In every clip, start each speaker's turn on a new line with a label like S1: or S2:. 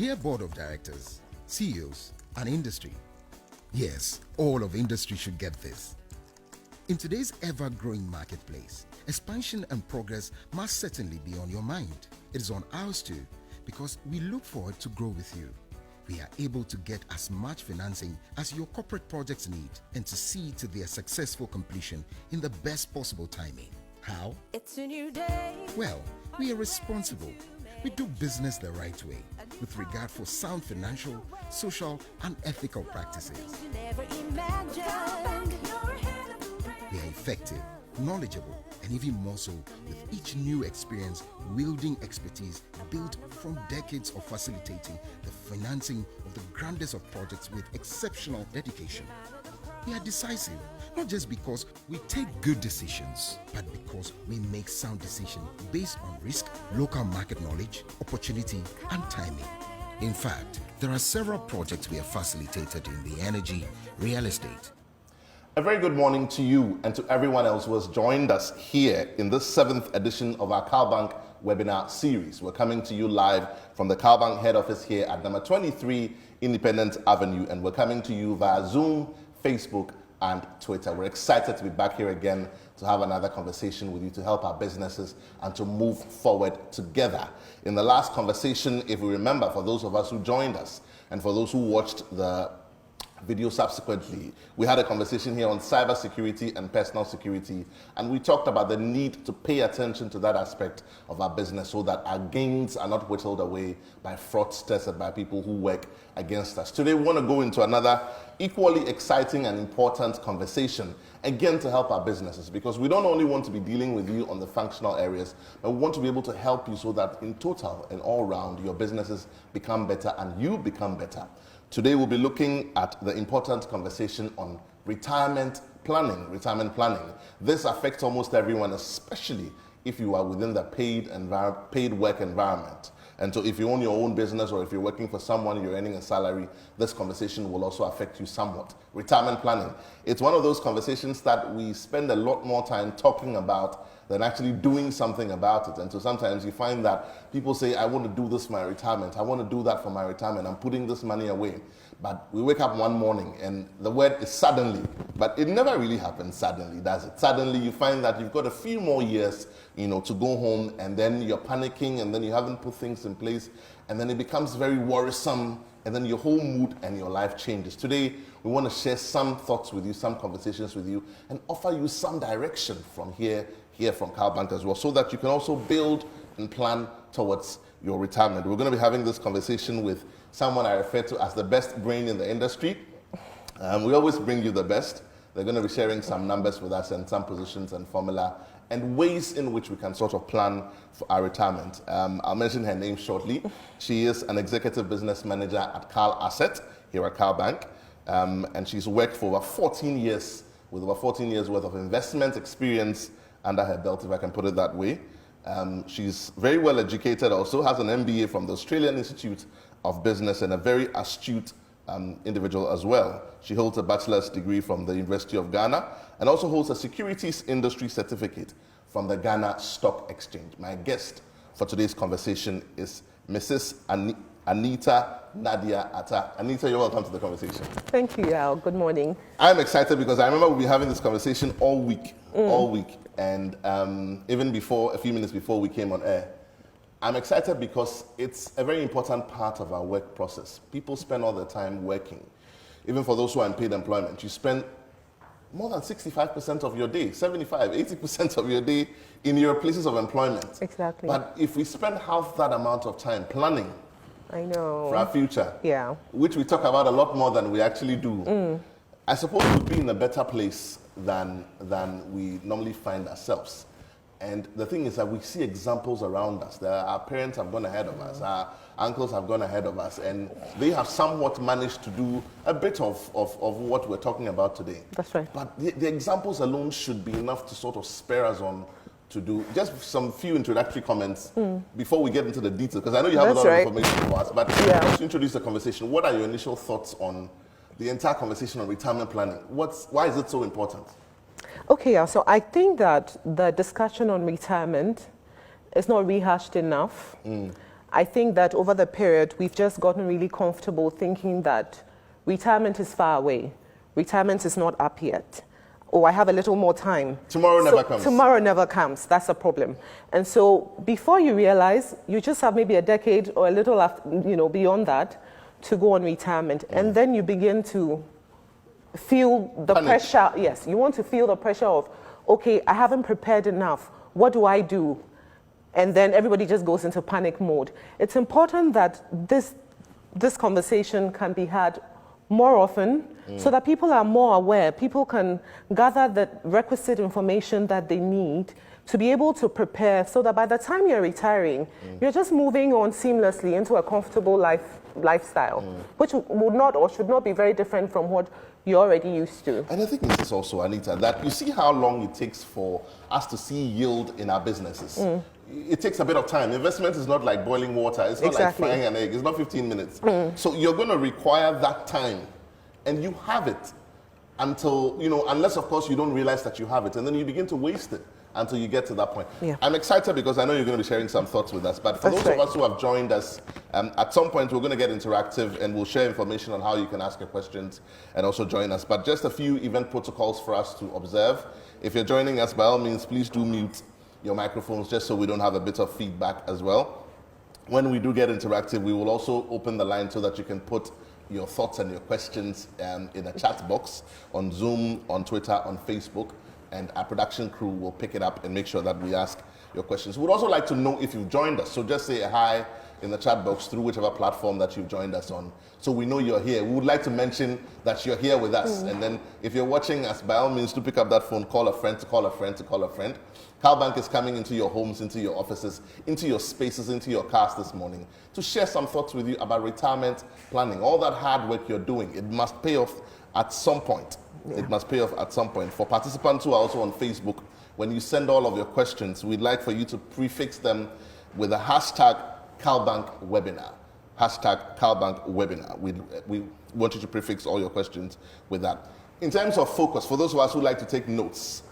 S1: Dear Board of Directors, CEOs, and industry, yes, all of industry should get this. In today's ever-growing marketplace, expansion and progress must certainly be on your mind. It is on ours too, because we look forward to grow with you. We are able to get as much financing as your corporate projects need and to see to their successful completion in the best possible timing. How?
S2: It's a new day.
S1: Well, we are responsible. We do business the right way with regard for sound financial, social, and ethical practices.
S2: You never imagined.
S1: We are effective, knowledgeable, and even more so with each new experience wielding expertise built from decades of facilitating the financing of the grandest of projects with exceptional dedication. We are decisive, not just because we take good decisions, but because we make sound decisions based on risk, local market knowledge, opportunity, and timing. In fact, there are several projects we have facilitated in the energy, real estate.
S3: A very good morning to you and to everyone else who has joined us here in this 7th edition of our CalBank webinar series. We're coming to you live from the CalBank head office here at number 23 Independence Avenue, and we're coming to you via Zoom, Facebook, and Twitter. We're excited to be back here again to have another conversation with you to help our businesses and to move forward together. In the last conversation, if we remember, for those of us who joined us and for those who watched the video subsequently, we had a conversation here on cybersecurity and personal security, and we talked about the need to pay attention to that aspect of our business so that our gains are not whittled away by fraudsters and by people who work against us. Today we want to go into another equally exciting and important conversation, again to help our businesses, because we don't only want to be dealing with you on the functional areas, but we want to be able to help you so that in total and all round your businesses become better and you become better. Today we'll be looking at the important conversation on retirement planning. This affects almost everyone, especially if you are within the paid work environment. And so if you own your own business or if you're working for someone, you're earning a salary, this conversation will also affect you somewhat. Retirement planning. It's one of those conversations that we spend a lot more time talking about than actually doing something about it. And so sometimes you find that people say, I want to do this for my retirement. I want to do that for my retirement. I'm putting this money away. But we wake up one morning and the word is suddenly, but it never really happens suddenly, does it? Suddenly you find that you've got a few more years, to go home, and then you're panicking, and then you haven't put things in place, and then it becomes very worrisome, and then your whole mood and your life changes. Today, we want to share some thoughts with you, some conversations with you, and offer you some direction from here from CalBank as well, so that you can also build and plan towards your retirement. We're going to be having this conversation with someone I refer to as the best brain in the industry. We always bring you the best. They're going to be sharing some numbers with us and some positions and formula and ways in which we can sort of plan for our retirement. I'll mention her name shortly. She is an executive business manager at Cal Asset here at CalBank, and she's worked for over 14 years with over 14 years worth of investment experience under her belt, if I can put it that way. She's very well educated, also has an MBA from the Australian Institute of Business, and a very astute individual as well. She holds a bachelor's degree from the University of Ghana and also holds a securities industry certificate from the Ghana Stock Exchange. My guest for today's conversation is Mrs. Anita Nadia Attah. Anita, you're welcome to the conversation.
S4: Thank you, Al. Good morning.
S3: I'm excited because I remember we'll be having this conversation all week. And even before, a few minutes before we came on air, I'm excited because it's a very important part of our work process. People spend all their time working. Even for those who are in paid employment, you spend more than 65% of your day, 75, 80% of your day in your places of employment.
S4: Exactly.
S3: But if we spend half that amount of time planning for our future, which we talk about a lot more than we actually do, I suppose we'd be in a better place than we normally find ourselves. And the thing is that we see examples around us. Our parents have gone ahead of us, our uncles have gone ahead of us, and they have somewhat managed to do a bit of what we're talking about today.
S4: That's right.
S3: But the examples alone should be enough to sort of spur us on to do just some few introductory comments before we get into the details, because I know you have a lot of information for us, but just to introduce the conversation, what are your initial thoughts on the entire conversation on retirement planning? Why is it so important?
S4: Okay, so I think that the discussion on retirement is not rehashed enough. I think that over the period, we've just gotten really comfortable thinking that retirement is far away. Retirement is not up yet. Oh, I have a little more time.
S3: Tomorrow never comes.
S4: Tomorrow never comes. That's a problem. And so before you realize, you just have maybe a decade or a little after, beyond that to go on retirement. And then you begin to feel the pressure. Yes, you want to feel the pressure of, okay, I haven't prepared enough. What do I do? And then everybody just goes into panic mode. It's important that this conversation can be had more often so that people are more aware. People can gather the requisite information that they need to be able to prepare so that by the time you're retiring, you're just moving on seamlessly into a comfortable lifestyle, which would not or should not be very different from what you're already used to.
S3: And I think this is also, Anita, that you see how long it takes for us to see yield in our businesses. It takes a bit of time. Investment is not like boiling water. It's not like frying an egg. It's not 15 minutes. So you're going to require that time, and you have it until, unless of course you don't realize that you have it, and then you begin to waste it until you get to that point.
S4: Yeah.
S3: I'm excited because I know you're going to be sharing some thoughts with us, but for those of us who have joined us, at some point we're going to get interactive and we'll share information on how you can ask your questions and also join us. But just a few event protocols for us to observe. If you're joining us, by all means, please do mute your microphones just so we don't have a bit of feedback as well. When we do get interactive, we will also open the line so that you can put your thoughts and your questions in a chat box on Zoom, on Twitter, on Facebook, and our production crew will pick it up and make sure that we ask your questions. We'd also like to know if you've joined us, so just say a hi in the chat box through whichever platform that you've joined us on, so we know you're here. We would like to mention that you're here with us, and then if you're watching us, by all means, to pick up that phone, call a friend, to call a friend, to call a friend. CalBank is coming into your homes, into your offices, into your spaces, into your cars this morning to share some thoughts with you about retirement planning. All that hard work you're doing, it must pay off at some point. It must pay off at some point. For participants who are also on Facebook, when you send all of your questions, we'd like for you to prefix them with a hashtag CalBank webinar. Hashtag CalBank webinar. We want you to prefix all your questions with that. In terms of focus, for those of us who like to take notes,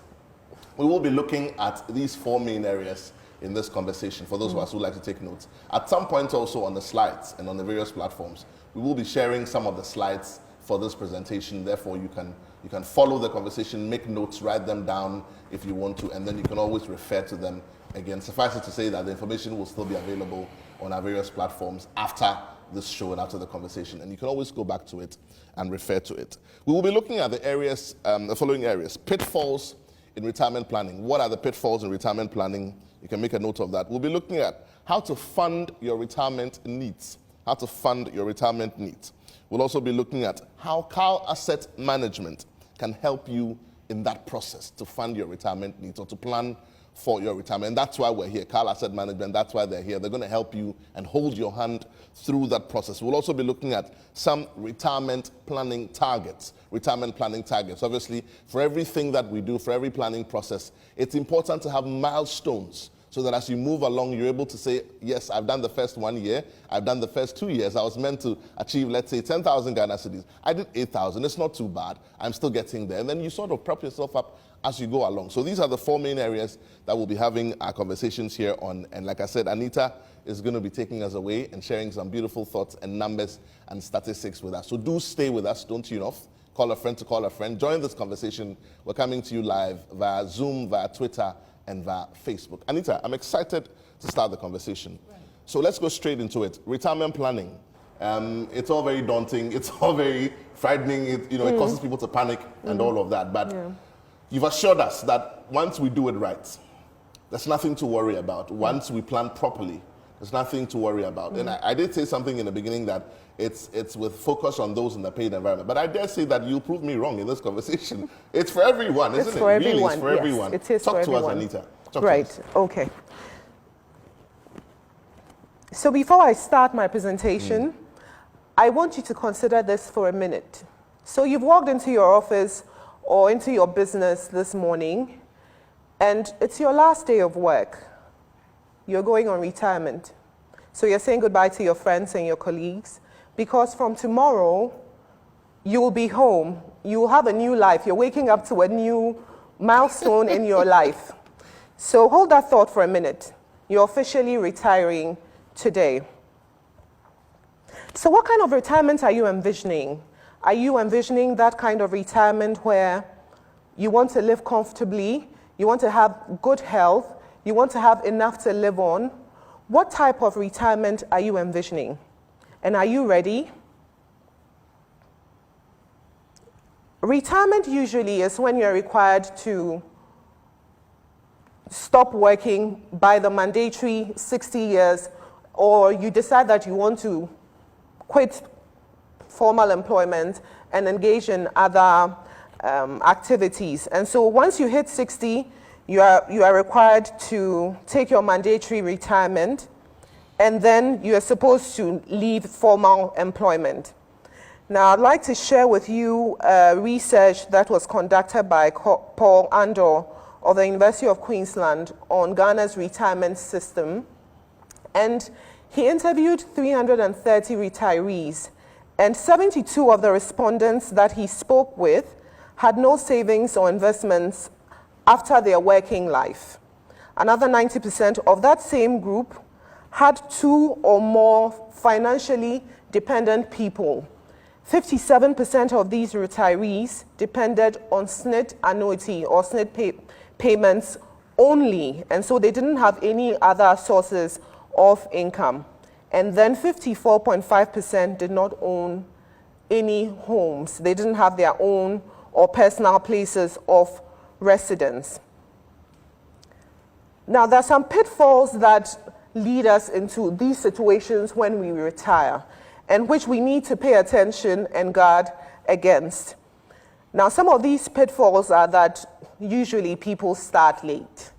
S3: we will be looking at these four main areas in this conversation, for those of us who like to take notes. At some point also on the slides and on the various platforms, we will be sharing some of the slides for this presentation. Therefore, you can follow the conversation, make notes, write them down if you want to, and then you can always refer to them again. Suffice it to say that the information will still be available on our various platforms after this show and after the conversation, and you can always go back to it and refer to it. We will be looking at the areas, the following areas: pitfalls in retirement planning. What are the pitfalls in retirement planning? You can make a note of that. We'll be looking at how to fund your retirement needs. How to fund your retirement needs. We'll also be looking at how Cal Asset Management can help you in that process to fund your retirement needs or to plan for your retirement. And that's why we're here. Cal Asset Management, that's why they're here. They're going to help you and hold your hand through that process. We'll also be looking at some retirement planning targets. Retirement planning targets. Obviously, for everything that we do, for every planning process, it's important to have milestones so that as you move along, you're able to say, yes, I've done the first 1 year, I've done the first 2 years. I was meant to achieve, let's say, 10,000 Ghana cedis. I did 8,000. It's not too bad. I'm still getting there. And then you sort of prop yourself up as you go along. So these are the four main areas that we'll be having our conversations here on. And like I said, Anita is going to be taking us away and sharing some beautiful thoughts and numbers and statistics with us. So do stay with us. Don't tune off. Call a friend to call a friend. Join this conversation. We're coming to you live via Zoom, via Twitter, and via Facebook. Anita, I'm excited to start the conversation. Right. So let's go straight into it. Retirement planning. It's all very daunting. It's all very frightening. It causes people to panic and all of that. But you've assured us that once we do it right, there's nothing to worry about. Once we plan properly, there's nothing to worry about. And I did say something in the beginning that it's with focus on those in the paid environment. But I dare say that you'll prove me wrong in this conversation. It's for everyone, isn't it?
S4: It's for everyone.
S3: Really, it's for everyone.
S4: It is
S3: Talk
S4: for
S3: to
S4: everyone.
S3: us, Anita. Talk
S4: right,
S3: to us.
S4: Okay. So before I start my presentation, I want you to consider this for a minute. So you've walked into your office or into your business this morning, and it's your last day of work. You're going on retirement. So you're saying goodbye to your friends and your colleagues, because from tomorrow, you will be home. You will have a new life. You're waking up to a new milestone in your life. So hold that thought for a minute. You're officially retiring today. So what kind of retirement are you envisioning? Are you envisioning that kind of retirement where you want to live comfortably, you want to have good health, you want to have enough to live on? What type of retirement are you envisioning? And are you ready? Retirement usually is when you're required to stop working by the mandatory 60 years, or you decide that you want to quit formal employment and engage in other activities. And so once you hit 60, you are required to take your mandatory retirement, and then you are supposed to leave formal employment. Now, I'd like to share with you research that was conducted by Paul Andor of the University of Queensland on Ghana's retirement system. And he interviewed 330 retirees, and 72 of the respondents that he spoke with had no savings or investments after their working life. Another 90% of that same group had 2 or more financially dependent people. 57% of these retirees depended on SNIT annuity or SNIT payments only, and so they didn't have any other sources of income. And then 54.5% did not own any homes. They didn't have their own or personal places of residence. Now, there are some pitfalls that lead us into these situations when we retire, and which we need to pay attention and guard against. Now, some of these pitfalls are that usually people start late.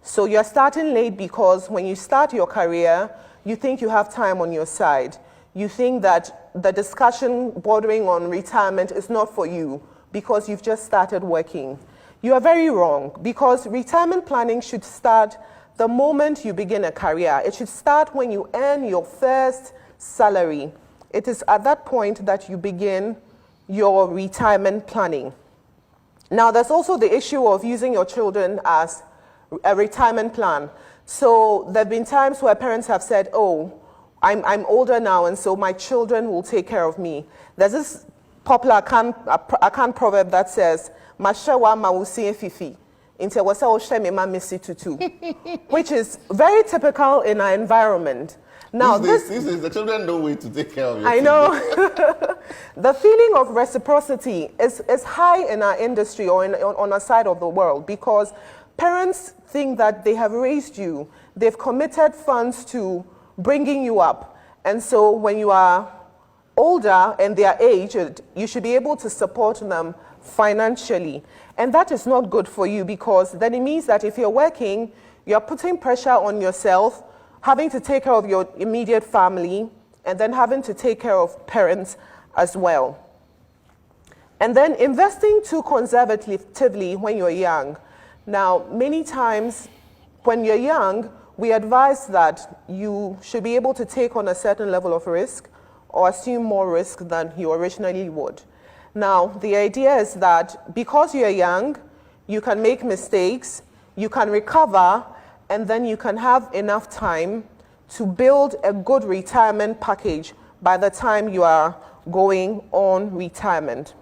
S4: So you're starting late because when you start your career, you think you have time on your side. You think that the discussion bordering on retirement is not for you because you've just started working. You are very wrong, because retirement planning should start the moment you begin a career. It should start when you earn your first salary. It is at that point that you begin your retirement planning. Now, there's also the issue of using your children as a retirement plan. So there have been times where parents have said, oh, I'm older now, and so my children will take care of me. There's this popular Akan proverb that says, "Mashawa mawusi fifi, inte wasa oshemi ma misi tutu," which is very typical in our environment. Now,
S3: this is the children don't wait to take care of you.
S4: I know. The feeling of reciprocity is high in our industry or on our side of the world, because parents think that they have raised you, they've committed funds to bringing you up, and so when you are older and they are aged, you should be able to support them financially. And that is not good for you, because then it means that if you're working, you're putting pressure on yourself, having to take care of your immediate family, and then having to take care of parents as well. And then investing too conservatively when you're young. Now, many times when you're young, we advise that you should be able to take on a certain level of risk or assume more risk than you originally would. Now, the idea is that because you're young, you can make mistakes, you can recover, and then you can have enough time to build a good retirement package by the time you are going on retirement.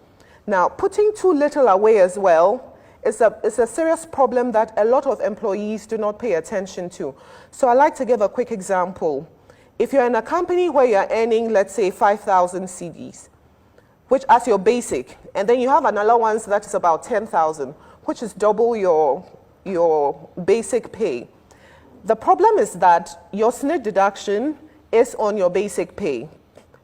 S4: Now, putting too little away as well is a serious problem that a lot of employees do not pay attention to. So I'd like to give a quick example. If you're in a company where you're earning, let's say, 5,000 cedis, which as your basic, and then you have an allowance that is about 10,000, which is double your basic pay. The problem is that your SNIT deduction is on your basic pay.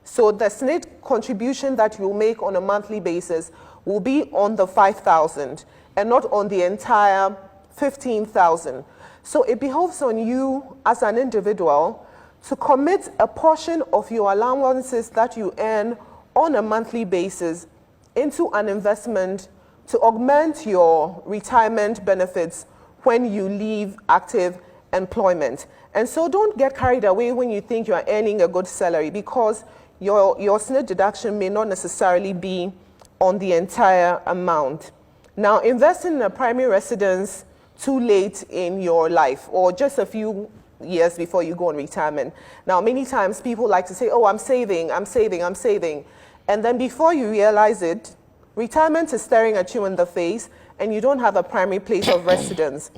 S4: So the SNIT contribution that you make on a monthly basis will be on the 5,000 and not on the entire 15,000. So it behoves on you as an individual to commit a portion of your allowances that you earn on a monthly basis into an investment to augment your retirement benefits when you leave active employment. And so don't get carried away when you think you are earning a good salary, because your SNIT deduction may not necessarily be on the entire amount. Now, investing in a primary residence too late in your life, or just a few years before you go on retirement. Now, many times people like to say, oh, I'm saving. And then before you realize it, retirement is staring at you in the face and you don't have a primary place of residence.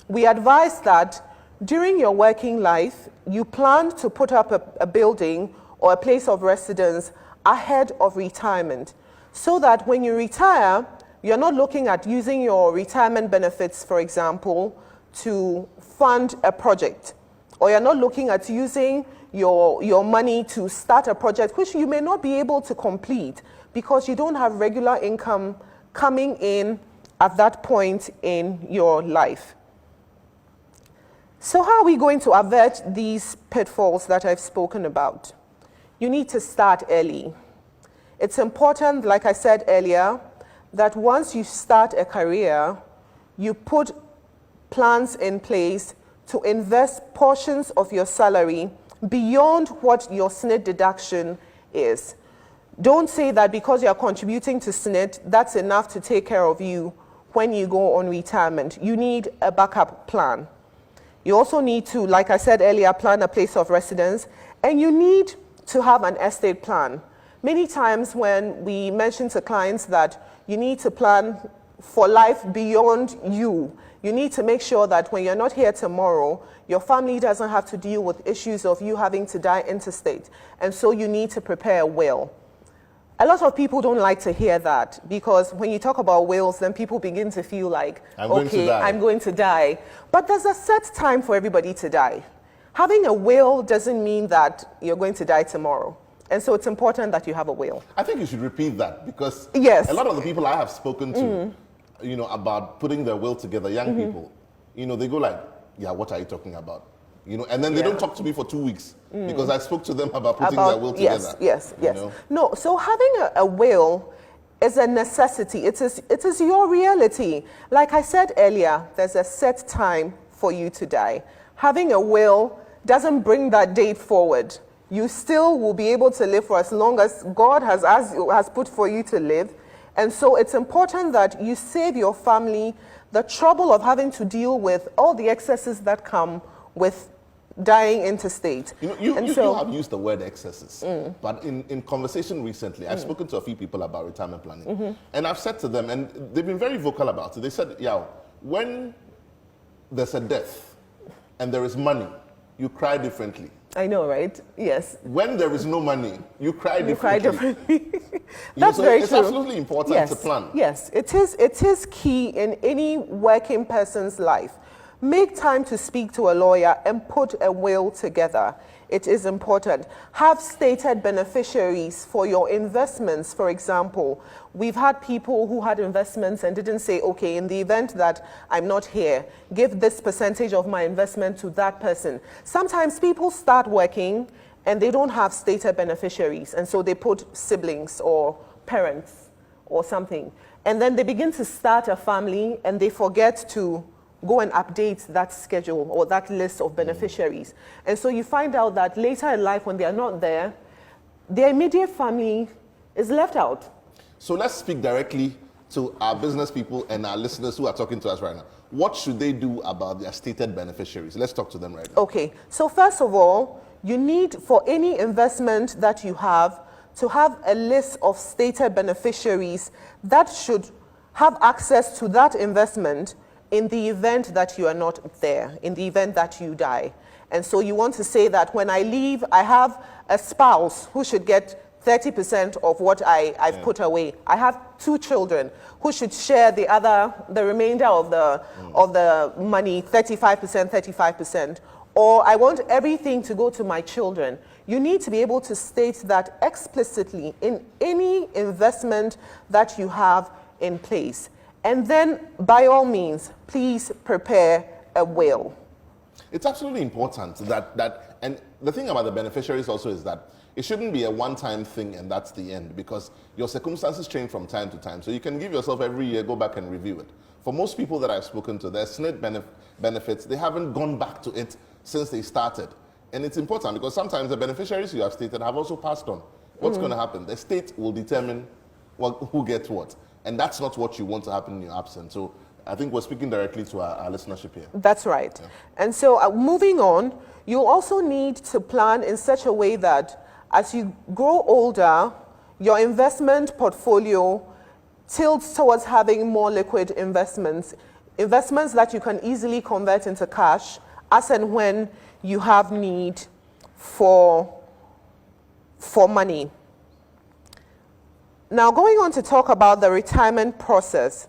S4: We advise that during your working life, you plan to put up a building or a place of residence ahead of retirement, so that when you retire, you're not looking at using your retirement benefits, for example, to fund a project, or you're not looking at using your money to start a project which you may not be able to complete because you don't have regular income coming in at that point in your life. So how are we going to avert these pitfalls that I've spoken about? You need to start early. It's important, like I said earlier, that once you start a career, you put plans in place to invest portions of your salary beyond what your SNIT deduction is. Don't say that because you're contributing to SNIT, that's enough to take care of you when you go on retirement. You need a backup plan. You also need to, like I said earlier, plan a place of residence, and you need to have an estate plan. Many times when we mention to clients that you need to plan for life beyond you, you need to make sure that when you're not here tomorrow, your family doesn't have to deal with issues of you having to die interstate. And so you need to prepare a will. A lot of people don't like to hear that, because when you talk about wills, then people begin to feel like, I'm going to die. But there's a set time for everybody to die. Having a will doesn't mean that you're going to die tomorrow. And so it's important that you have a will.
S3: I think you should repeat that, because
S4: yes,
S3: a lot of the people I have spoken to, you know, about putting their will together, young people, you know, they go like, yeah, what are you talking about? You know, and then they don't talk to me for 2 weeks because I spoke to them about putting their will together.
S4: Yes.
S3: Know?
S4: No, so having a will is a necessity. It is your reality. Like I said earlier, there's a set time for you to die. Having a will doesn't bring that date forward. You still will be able to live for as long as God has put for you to live. And so it's important that you save your family the trouble of having to deal with all the excesses that come with dying interstate.
S3: You have used the word excesses, but in conversation recently, I've spoken to a few people about retirement planning, and I've said to them, and they've been very vocal about it, they said, yeah, when there's a death and there is money, you cry differently.
S4: I know, right? Yes.
S3: When there is no money, you cry differently.
S4: That's very true.
S3: It's absolutely important to plan.
S4: Yes, it is key in any working person's life. Make time to speak to a lawyer and put a will together. It is important. Have stated beneficiaries for your investments. For example, we've had people who had investments and didn't say, okay, in the event that I'm not here, give this percentage of my investment to that person. Sometimes people start working and they don't have stated beneficiaries, and so they put siblings or parents or something. And then they begin to start a family and they forget to go and update that schedule or that list of beneficiaries. And so you find out that later in life, when they are not there, their immediate family is left out.
S3: So let's speak directly to our business people and our listeners who are talking to us right now. What should they do about their stated beneficiaries? Let's talk to them right now.
S4: Okay, so first of all, you need, for any investment that you have, to have a list of stated beneficiaries that should have access to that investment in the event that you are not there, in the event that you die. And so you want to say that when I leave, I have a spouse who should get 30% of what I've put away. I have 2 children who should share the remainder of the money, 35%. Or I want everything to go to my children. You need to be able to state that explicitly in any investment that you have in place. And then, by all means, please prepare a will.
S3: It's absolutely important that, and the thing about the beneficiaries also is that it shouldn't be a one-time thing and that's the end, because your circumstances change from time to time. So you can give yourself every year, go back and review it. For most people that I've spoken to, their SNIT benefits, they haven't gone back to it since they started. And it's important because sometimes the beneficiaries you have stated have also passed on. What's going to happen? The state will determine who gets what. And that's not what you want to happen in your absence. So I think we're speaking directly to our listenership here.
S4: That's right. Yeah. And so moving on, You also need to plan in such a way that as you grow older, your investment portfolio tilts towards having more liquid investments, investments that you can easily convert into cash as and when you have need for money. Now, going on to talk about the retirement process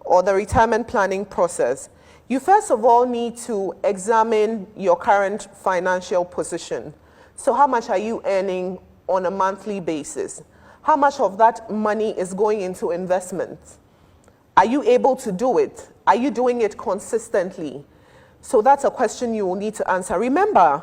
S4: or the retirement planning process, you first of all need to examine your current financial position. So how much are you earning on a monthly basis? How much of that money is going into investments? Are you able to do it? Are you doing it consistently? So that's a question you will need to answer. Remember,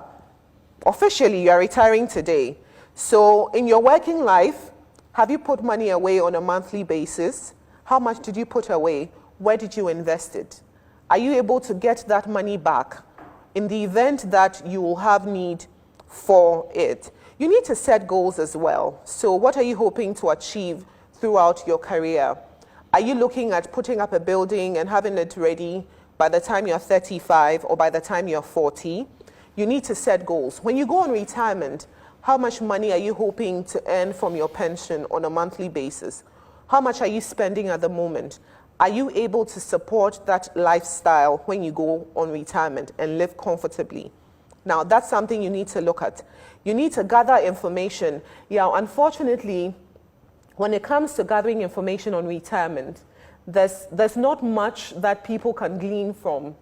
S4: officially you are retiring today. So in your working life, have you put money away on a monthly basis? How much did you put away? Where did you invest it? Are you able to get that money back in the event that you will have need for it? You need to set goals as well. So what are you hoping to achieve throughout your career? Are you looking at putting up a building and having it ready by the time you're 35 or by the time you're 40? You need to set goals. When you go on retirement, how much money are you hoping to earn from your pension on a monthly basis? How much are you spending at the moment? Are you able to support that lifestyle when you go on retirement and live comfortably? Now, that's something you need to look at. You need to gather information. Yeah, unfortunately, when it comes to gathering information on retirement, there's not much that people can glean from.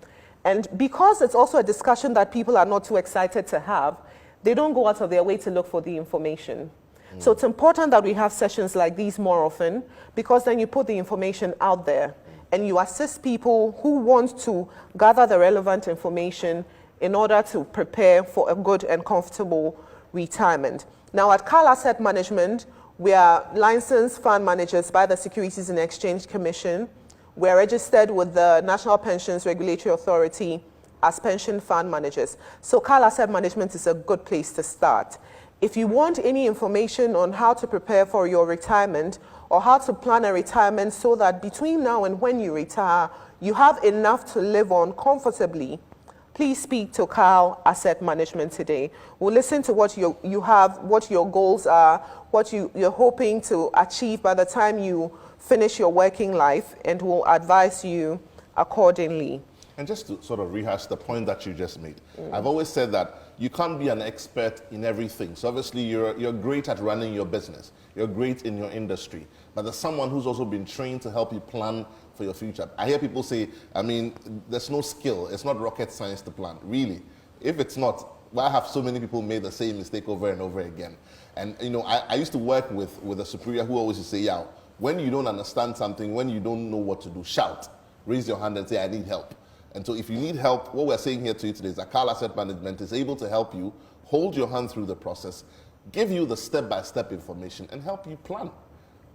S4: And because it's also a discussion that people are not too excited to have, they don't go out of their way to look for the information. So it's important that we have sessions like these more often, because then you put the information out there and you assist people who want to gather the relevant information in order to prepare for a good and comfortable retirement. Now at Carl Asset Management, we are licensed fund managers by the Securities and Exchange Commission. We're registered with the National Pensions Regulatory Authority as pension fund managers. So Carl Asset Management is a good place to start. If you want any information on how to prepare for your retirement or how to plan a retirement so that between now and when you retire, you have enough to live on comfortably, please speak to Carl Asset Management today. We'll listen to what you have, what your goals are, what you're hoping to achieve by the time you finish your working life, and we'll advise you accordingly.
S3: And just to sort of rehash the point that you just made, I've always said that you can't be an expert in everything. So obviously you're great at running your business. You're great in your industry. But there's someone who's also been trained to help you plan for your future. I hear people say, I mean, there's no skill. It's not rocket science to plan. Really. If it's not, why have so many people made the same mistake over and over again? And, you know, I used to work with a superior who always used to say, yeah, when you don't understand something, when you don't know what to do, shout. Raise your hand and say, I need help. And so if you need help, what we're saying here to you today is that Carl Asset Management is able to help you, hold your hand through the process, give you the step-by-step information, and help you plan.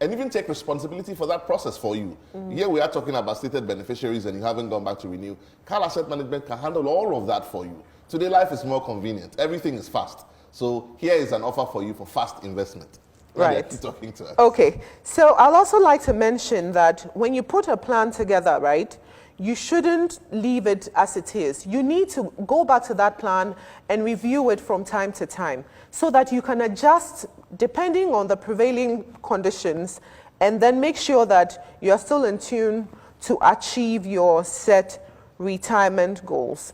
S3: And even take responsibility for that process for you. Here we are talking about stated beneficiaries and you haven't gone back to renew. Carl Asset Management can handle all of that for you. Today life is more convenient. Everything is fast. So here is an offer for you for fast investment.
S4: Right.
S3: Keep talking to us.
S4: Okay. So I'll also like to mention that when you put a plan together, right, you shouldn't leave it as it is. You need to go back to that plan and review it from time to time so that you can adjust depending on the prevailing conditions and then make sure that you are still in tune to achieve your set retirement goals.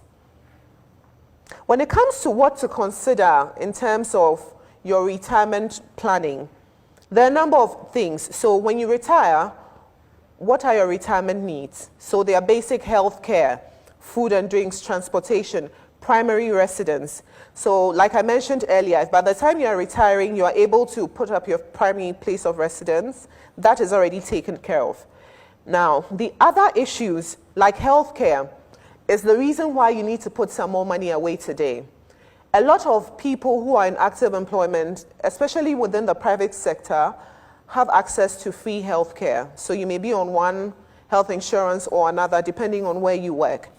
S4: When it comes to what to consider in terms of your retirement planning, there are a number of things. So when you retire, what are your retirement needs? So they are basic health care, food and drinks, transportation, primary residence. So like I mentioned earlier, if by the time you are retiring, you are able to put up your primary place of residence, that is already taken care of. Now, the other issues like health care is the reason why you need to put some more money away today. A lot of people who are in active employment, especially within the private sector, have access to free health care. So you may be on one health insurance or another, depending on where you work.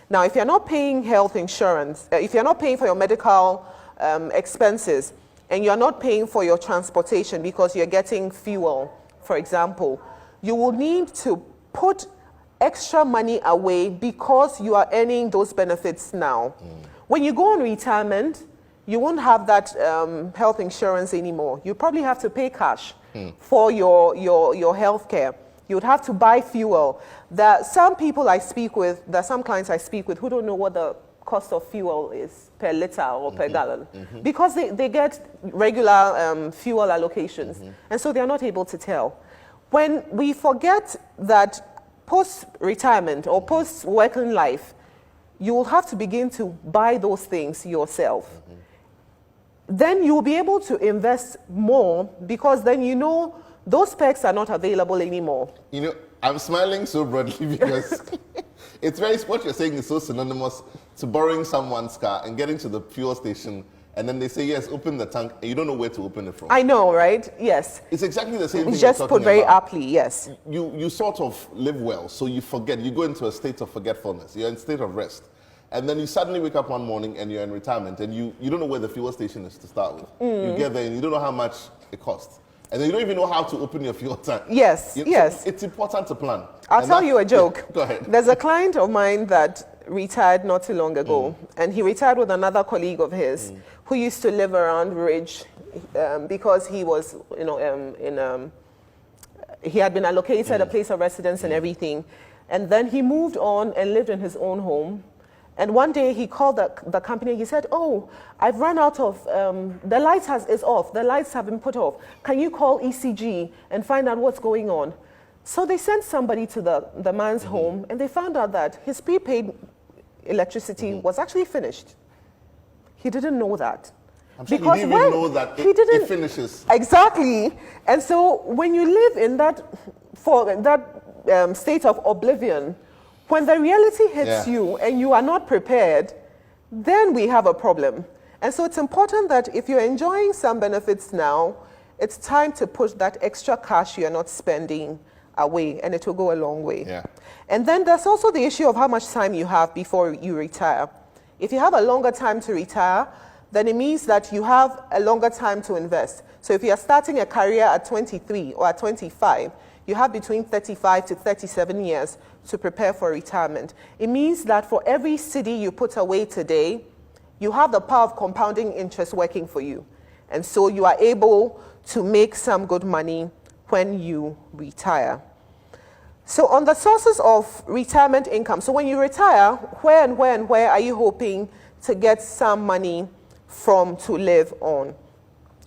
S4: Now, if you're not paying health insurance, if you're not paying for your medical expenses, and you're not paying for your transportation because you're getting fuel, for example, you will need to put extra money away because you are earning those benefits now. When you go on retirement, you won't have that health insurance anymore. You probably have to pay cash for your health care. You would have to buy fuel. There are some people I speak with, there are some clients I speak with who don't know what the cost of fuel is per liter or per gallon because they get regular fuel allocations and so they're not able to tell. When we forget that post-retirement or post-working life, you will have to begin to buy those things yourself. Then you will be able to invest more because then you know those perks are not available anymore.
S3: You know, I'm smiling so broadly because it's very, what you're saying is so synonymous to borrowing someone's car and getting to the fuel station and then they say, yes, open the tank, and you don't know where to open it from.
S4: I know, right? Yes.
S3: It's exactly the same thing.
S4: Just put very
S3: about.
S4: aptly, yes.
S3: You sort of live well, so you forget. You go into a state of forgetfulness. You're in a state of rest. And then you suddenly wake up one morning and you're in retirement and you don't know where the fuel station is to start with. You get there and you don't know how much it costs. And then you don't even know how to open your fuel tank.
S4: Yes, yes.
S3: So it's important to plan.
S4: I'll tell you a joke.
S3: Go ahead.
S4: There's a client of mine that retired not too long ago, and he retired with another colleague of his who used to live around Ridge because he was, he had been allocated a place of residence and everything. And then he moved on and lived in his own home. And one day he called the company. He said, "Oh, I've run out of, the lights is off. The lights have been put off. Can you call ECG and find out what's going on?" So they sent somebody to the man's home, and they found out that his prepaid electricity was actually finished. He didn't know that.
S3: I'm sure because he didn't even know that it finishes.
S4: Exactly. And so when you live in that state of oblivion, when the reality hits you and you are not prepared, then we have a problem. And so it's important that if you're enjoying some benefits now, it's time to push that extra cash you're not spending away, and it will go a long way.
S3: Yeah.
S4: And then there's also the issue of how much time you have before you retire. If you have a longer time to retire, then it means that you have a longer time to invest. So if you're starting a career at 23 or at 25, you have between 35 to 37 years to prepare for retirement. It means that for every cedi you put away today, you have the power of compounding interest working for you. And so you are able to make some good money when you retire. So on the sources of retirement income, so when you retire, where are you hoping to get some money from to live on?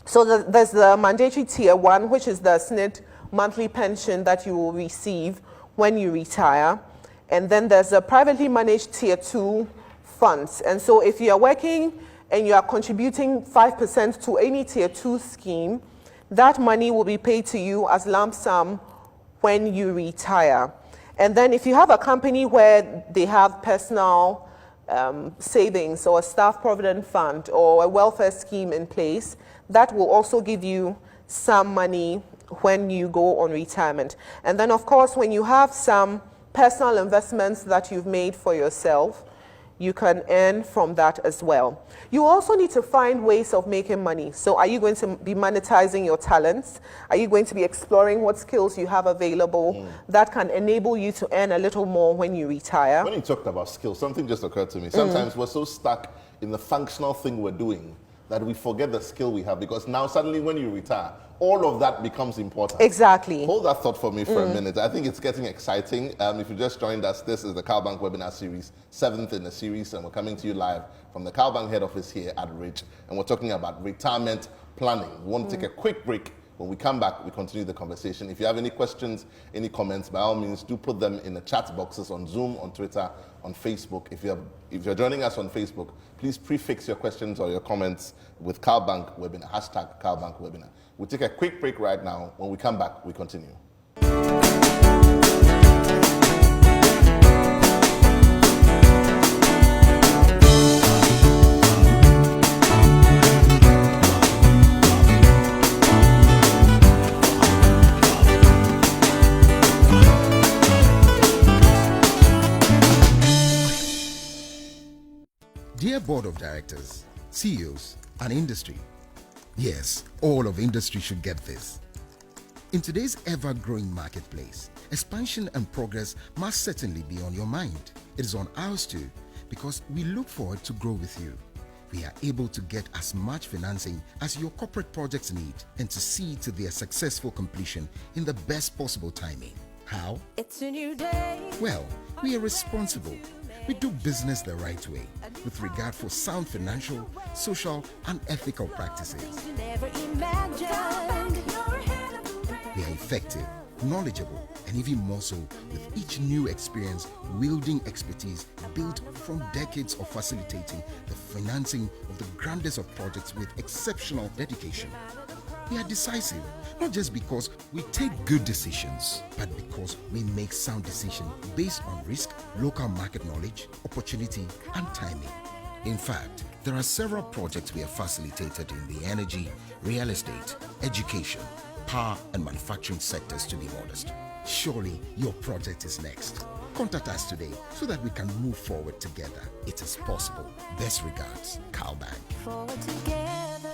S4: So there's the mandatory tier 1, which is the SNIT monthly pension that you will receive when you retire. And then there's a privately managed tier 2 funds. And so if you are working and you are contributing 5% to any tier 2 scheme, that money will be paid to you as lump sum when you retire. And then if you have a company where they have personal savings or a staff provident fund or a welfare scheme in place, that will also give you some money when you go on retirement. And then of course, when you have some personal investments that you've made for yourself, you can earn from that as well. You also need to find ways of making money. So are you going to be monetizing your talents? Are you going to be exploring what skills you have available that can enable you to earn a little more when you retire?
S3: When you talked about skills, something just occurred to me. Sometimes we're so stuck in the functional thing we're doing that we forget the skill we have, because now suddenly when you retire, all of that becomes important.
S4: Exactly.
S3: Hold that thought for me for a minute. I think it's getting exciting. If you just joined us, this is the CalBank webinar series, 7th in the series, and we're coming to you live from the CalBank head office here at Ridge, and we're talking about retirement planning. We want to take a quick break. When we come back, we continue the conversation. If you have any questions, any comments, by all means, do put them in the chat boxes on Zoom, on Twitter, on Facebook. If you're joining us on Facebook, please prefix your questions or your comments with CalBank webinar, hashtag CalBank webinar. We'll take a quick break right now. When we come back, we continue.
S1: Dear Board of Directors, CEOs, and industry, yes, all of industry should get this. In today's ever-growing marketplace, expansion and progress must certainly be on your mind. It is on ours too. because we look forward to grow with you. We are able to get as much financing as your corporate projects need and to see to their successful completion in the best possible timing. How?
S2: It's a new day.
S1: Well, we are responsible. We do business the right way with regard for sound financial, social, and ethical practices.
S2: You never imagined.
S1: We are effective, knowledgeable, and even more so with each new experience wielding expertise built from decades of facilitating the financing of the grandest of projects with exceptional dedication. We are decisive, not just because we take good decisions, but because we make sound decisions based on risk, local market knowledge, opportunity, and timing. In fact, there are several projects we have facilitated in the energy, real estate, education, power, and manufacturing sectors, to be modest. Surely your project is next. Contact us today so that we can move forward together. It is possible. Best regards, Cal Bank.
S2: Forward together.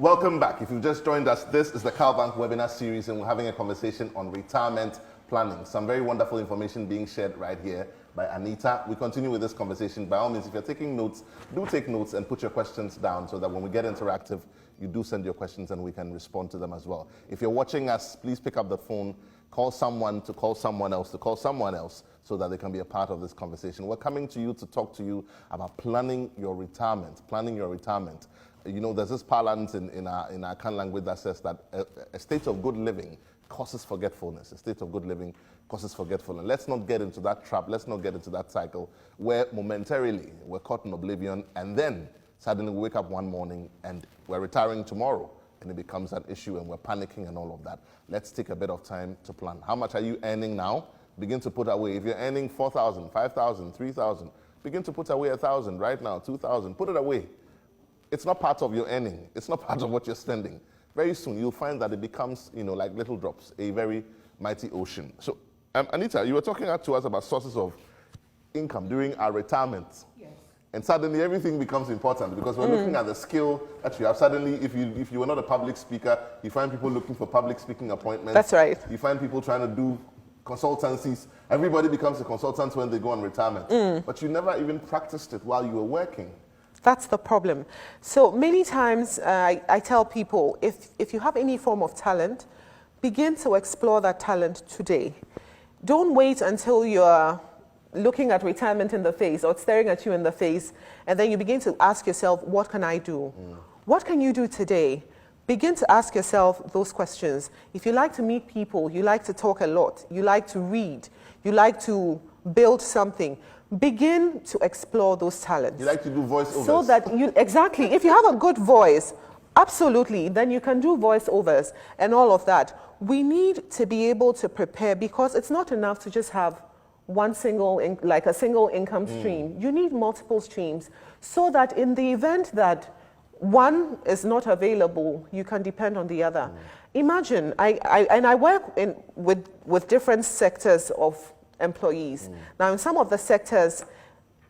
S3: Welcome back. If you've just joined us, this is the Cal Bank webinar series, and we're having a conversation on retirement planning. Some very wonderful information being shared right here by Anita. We continue with this conversation. By all means, if you're taking notes, do take notes and put your questions down so that when we get interactive, you do send your questions and we can respond to them as well. If you're watching us, please pick up the phone, call someone to call someone else to call someone else so that they can be a part of this conversation. We're coming to you to talk to you about planning your retirement. You know, there's this parlance in our Kan language that says that a state of good living causes forgetfulness. A state of good living causes forgetfulness. Let's not get into that trap. Let's not get into that cycle where momentarily we're caught in oblivion and then suddenly we wake up one morning and we're retiring tomorrow and it becomes an issue and we're panicking and all of that. Let's take a bit of time to plan. How much are you earning now? Begin to put away. If you're earning 4,000, 5,000, 3,000, begin to put away 1,000 right now, 2,000. Put it away. It's not part of your earning. It's not part of what you're spending. Very soon, you'll find that it becomes, like little drops, a very mighty ocean. So, Anita, you were talking to us about sources of income during our retirement. Yes. And suddenly, everything becomes important because we're looking at the skill that you have. Suddenly, if you were not a public speaker, you find people looking for public speaking appointments.
S4: That's right.
S3: You find people trying to do consultancies. Everybody becomes a consultant when they go on retirement. But you never even practiced it while you were working.
S4: That's the problem. So many times I tell people, if you have any form of talent, begin to explore that talent today. Don't wait until you're looking at retirement in the face or staring at you in the face, and then you begin to ask yourself, what can I do? What can you do today? Begin to ask yourself those questions. If you like to meet people, you like to talk a lot, you like to read, you like to build something, begin to explore those talents.
S3: You like to do voiceovers.
S4: So that exactly, if you have a good voice, absolutely, then you can do voiceovers and all of that. We need to be able to prepare because it's not enough to just have one single, a single income stream. You need multiple streams so that in the event that one is not available, you can depend on the other. Imagine, I work with different sectors of employees. Now, in some of the sectors,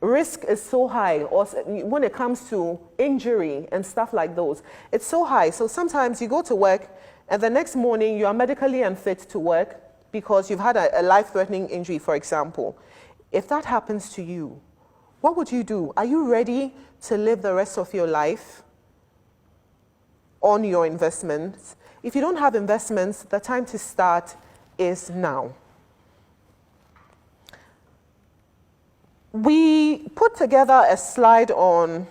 S4: risk is so high, or when it comes to injury and stuff like those, it's so high. So sometimes you go to work and the next morning you are medically unfit to work because you've had a life-threatening injury, for example. If that happens to you, what would you do? Are you ready to live the rest of your life on your investments? If you don't have investments, the time to start is now. We put together a slide on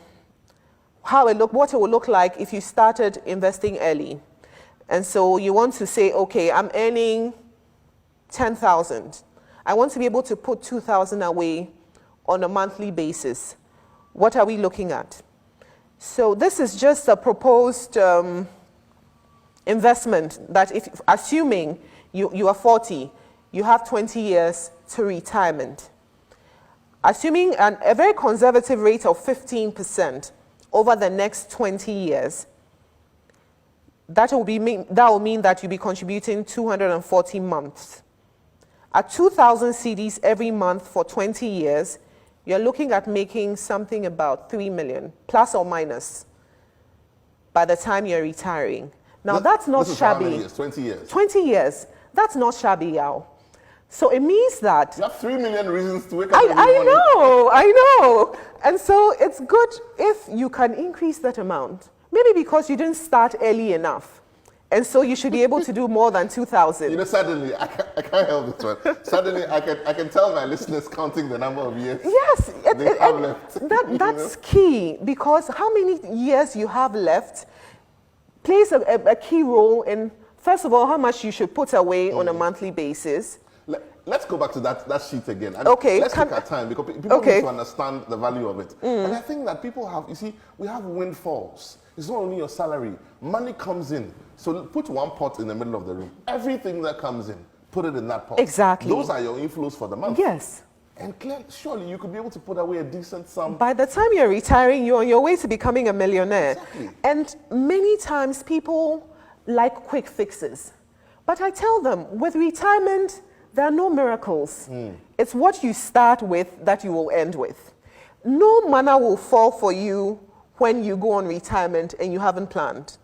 S4: what it would look like if you started investing early. And so you want to say, okay, I'm earning 10,000. I want to be able to put 2,000 away on a monthly basis. What are we looking at? So this is just a proposed investment that if, assuming you are 40, you have 20 years to retirement. Assuming a very conservative rate of 15% over the next 20 years, that will mean that you'll be contributing 240 months. At 2,000 cedis every month for 20 years, you're looking at making something about 3 million, plus or minus, by the time you're retiring. Now, that's not
S3: this
S4: shabby.
S3: Is how many years? 20 years?
S4: 20 years. That's not shabby, Yao. So it means that...
S3: You have 3 million reasons to wake up every
S4: I
S3: morning.
S4: I know. And so it's good if you can increase that amount. Maybe because you didn't start early enough. And so you should be able to do more than 2,000.
S3: You know, suddenly, I can't help this one. Suddenly, I can tell my listeners counting the number of years
S4: Yes,
S3: they have left.
S4: that's key, because how many years you have left plays a key role in, first of all, how much you should put away on a monthly basis.
S3: Let's go back to that sheet again.
S4: Okay.
S3: Let's take our time, because people need to understand the value of it. And I think that people have, you see, we have windfalls. It's not only your salary. Money comes in. So put one pot in the middle of the room. Everything that comes in, put it in that pot.
S4: Exactly.
S3: Those are your inflows for the month.
S4: Yes.
S3: And clearly, surely you could be able to put away a decent sum.
S4: By the time you're retiring, you're on your way to becoming a millionaire.
S3: Exactly.
S4: And many times people like quick fixes. But I tell them, with retirement, there are no miracles. It's what you start with that you will end with. No manna will fall for you when you go on retirement and you haven't planned.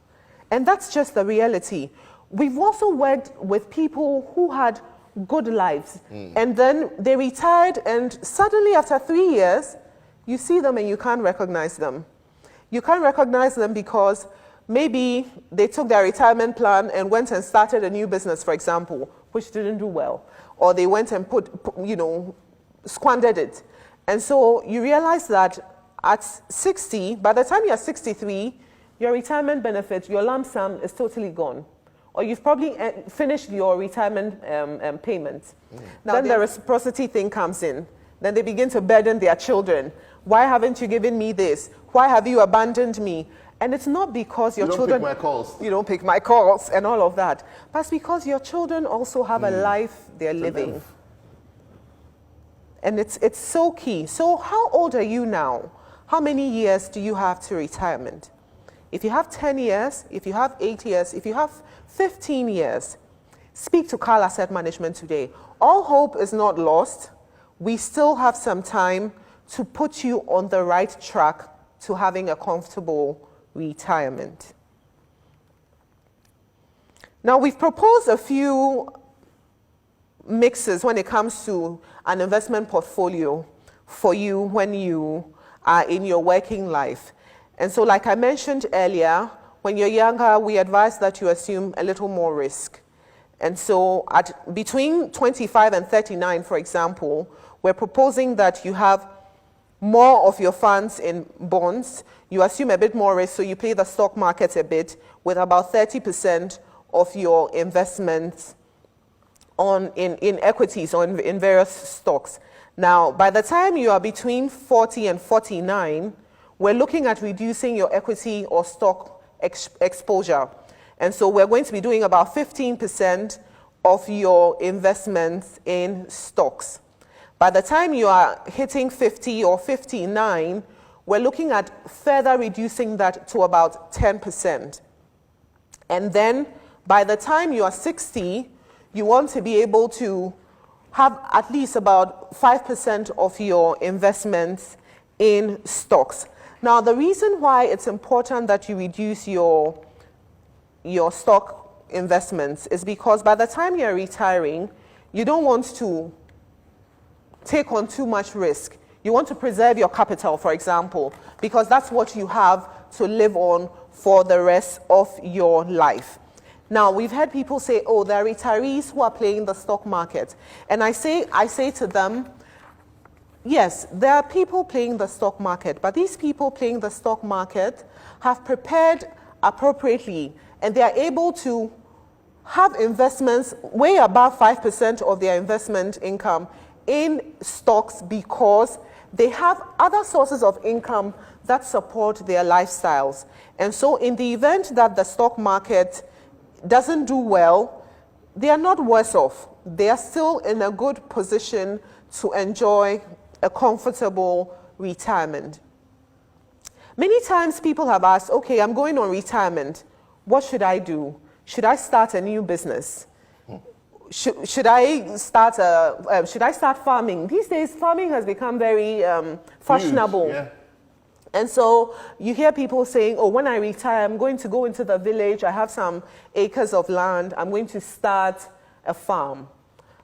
S4: And that's just the reality. We've also worked with people who had good lives, and then they retired, and suddenly after 3 years, you see them and you can't recognize them. You can't recognize them because maybe they took their retirement plan and went and started a new business, for example, which didn't do well. Or they went and squandered it. And so you realize that at 60, by the time you're 63, your retirement benefit, your lump sum is totally gone. Or you've probably finished your retirement payments. Now then the reciprocity thing comes in. Then they begin to burden their children. Why haven't you given me this? Why have you abandoned me? And it's not because your children...
S3: You don't pick my calls.
S4: You don't pick my calls and all of that. But it's because your children also have a life they're living. And it's so key. So how old are you now? How many years do you have to retirement? If you have 10 years, if you have 8 years, if you have 15 years, speak to Carl Asset Management today. All hope is not lost. We still have some time to put you on the right track to having a comfortable retirement. Now, we've proposed a few mixes when it comes to an investment portfolio for you when you are in your working life. And so, like I mentioned earlier, when you're younger, we advise that you assume a little more risk. And so at between 25 and 39, for example, we're proposing that you have more of your funds in bonds. You assume a bit more risk, so you play the stock market a bit, with about 30% of your investments in equities or in various stocks. Now, by the time you are between 40 and 49, we're looking at reducing your equity or stock exposure. And so we're going to be doing about 15% of your investments in stocks. By the time you are hitting 50 or 59, we're looking at further reducing that to about 10%. And then by the time you are 60, you want to be able to have at least about 5% of your investments in stocks. Now, the reason why it's important that you reduce your stock investments is because by the time you're retiring, you don't want to take on too much risk. You want to preserve your capital, for example, because that's what you have to live on for the rest of your life. Now, we've had people say, oh, there are retirees who are playing the stock market. And I say to them, yes, there are people playing the stock market, but these people playing the stock market have prepared appropriately, and they are able to have investments way above 5% of their investment income in stocks because they have other sources of income that support their lifestyles. And so in the event that the stock market doesn't do well, they are not worse off. They are still in a good position to enjoy a comfortable retirement. Many times people have asked, okay, I'm going on retirement. What should I do? Should I start a new business? Should I start farming? These days, farming has become very fashionable.
S3: Huge, yeah.
S4: And so you hear people saying, oh, when I retire, I'm going to go into the village. I have some acres of land. I'm going to start a farm.